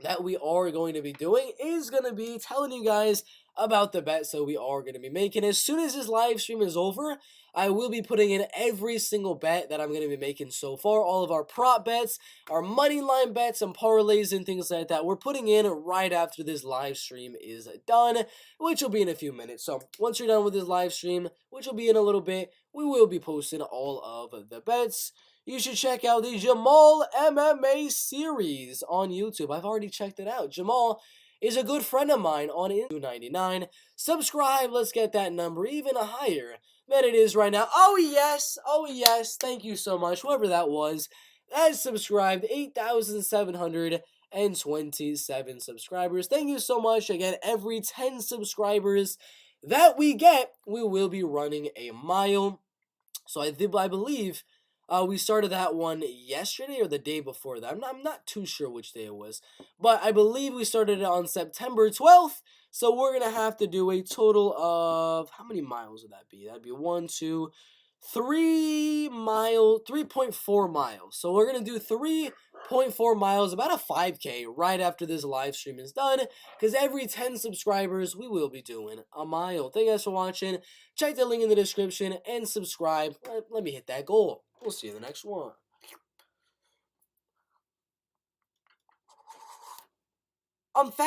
that we are going to be doing is going to be telling you guys about the bets that we are going to be making. As soon as this live stream is over, I will be putting in every single bet that I'm going to be making so far. All of our prop bets, our money line bets, and parlays and things like that, we're putting in right after this live stream is done, which will be in a few minutes. So once you're done with this live stream, which will be in a little bit, we will be posting all of the bets. You should check out the Jamal MMA series on YouTube. I've already checked it out. Jamal is a good friend of mine on 299. Subscribe, let's get that number even higher than it is right now. Oh yes, thank you so much, whoever that was. That subscribed, 8,727 subscribers. Thank you so much. Again, every 10 subscribers that we get, we will be running a mile. So I believe we started that one yesterday or the day before that. I'm not too sure which day it was. But I believe we started it on September 12th. So we're going to have to do a total of, how many miles would that be? That'd be 3.4 miles. So we're going to do 3.4 miles, about a 5K right after this live stream is done. Because every 10 subscribers, we will be doing a mile. Thank you guys for watching. Check the link in the description and subscribe. Let me hit that goal. We'll see you in the next one. I'm fast.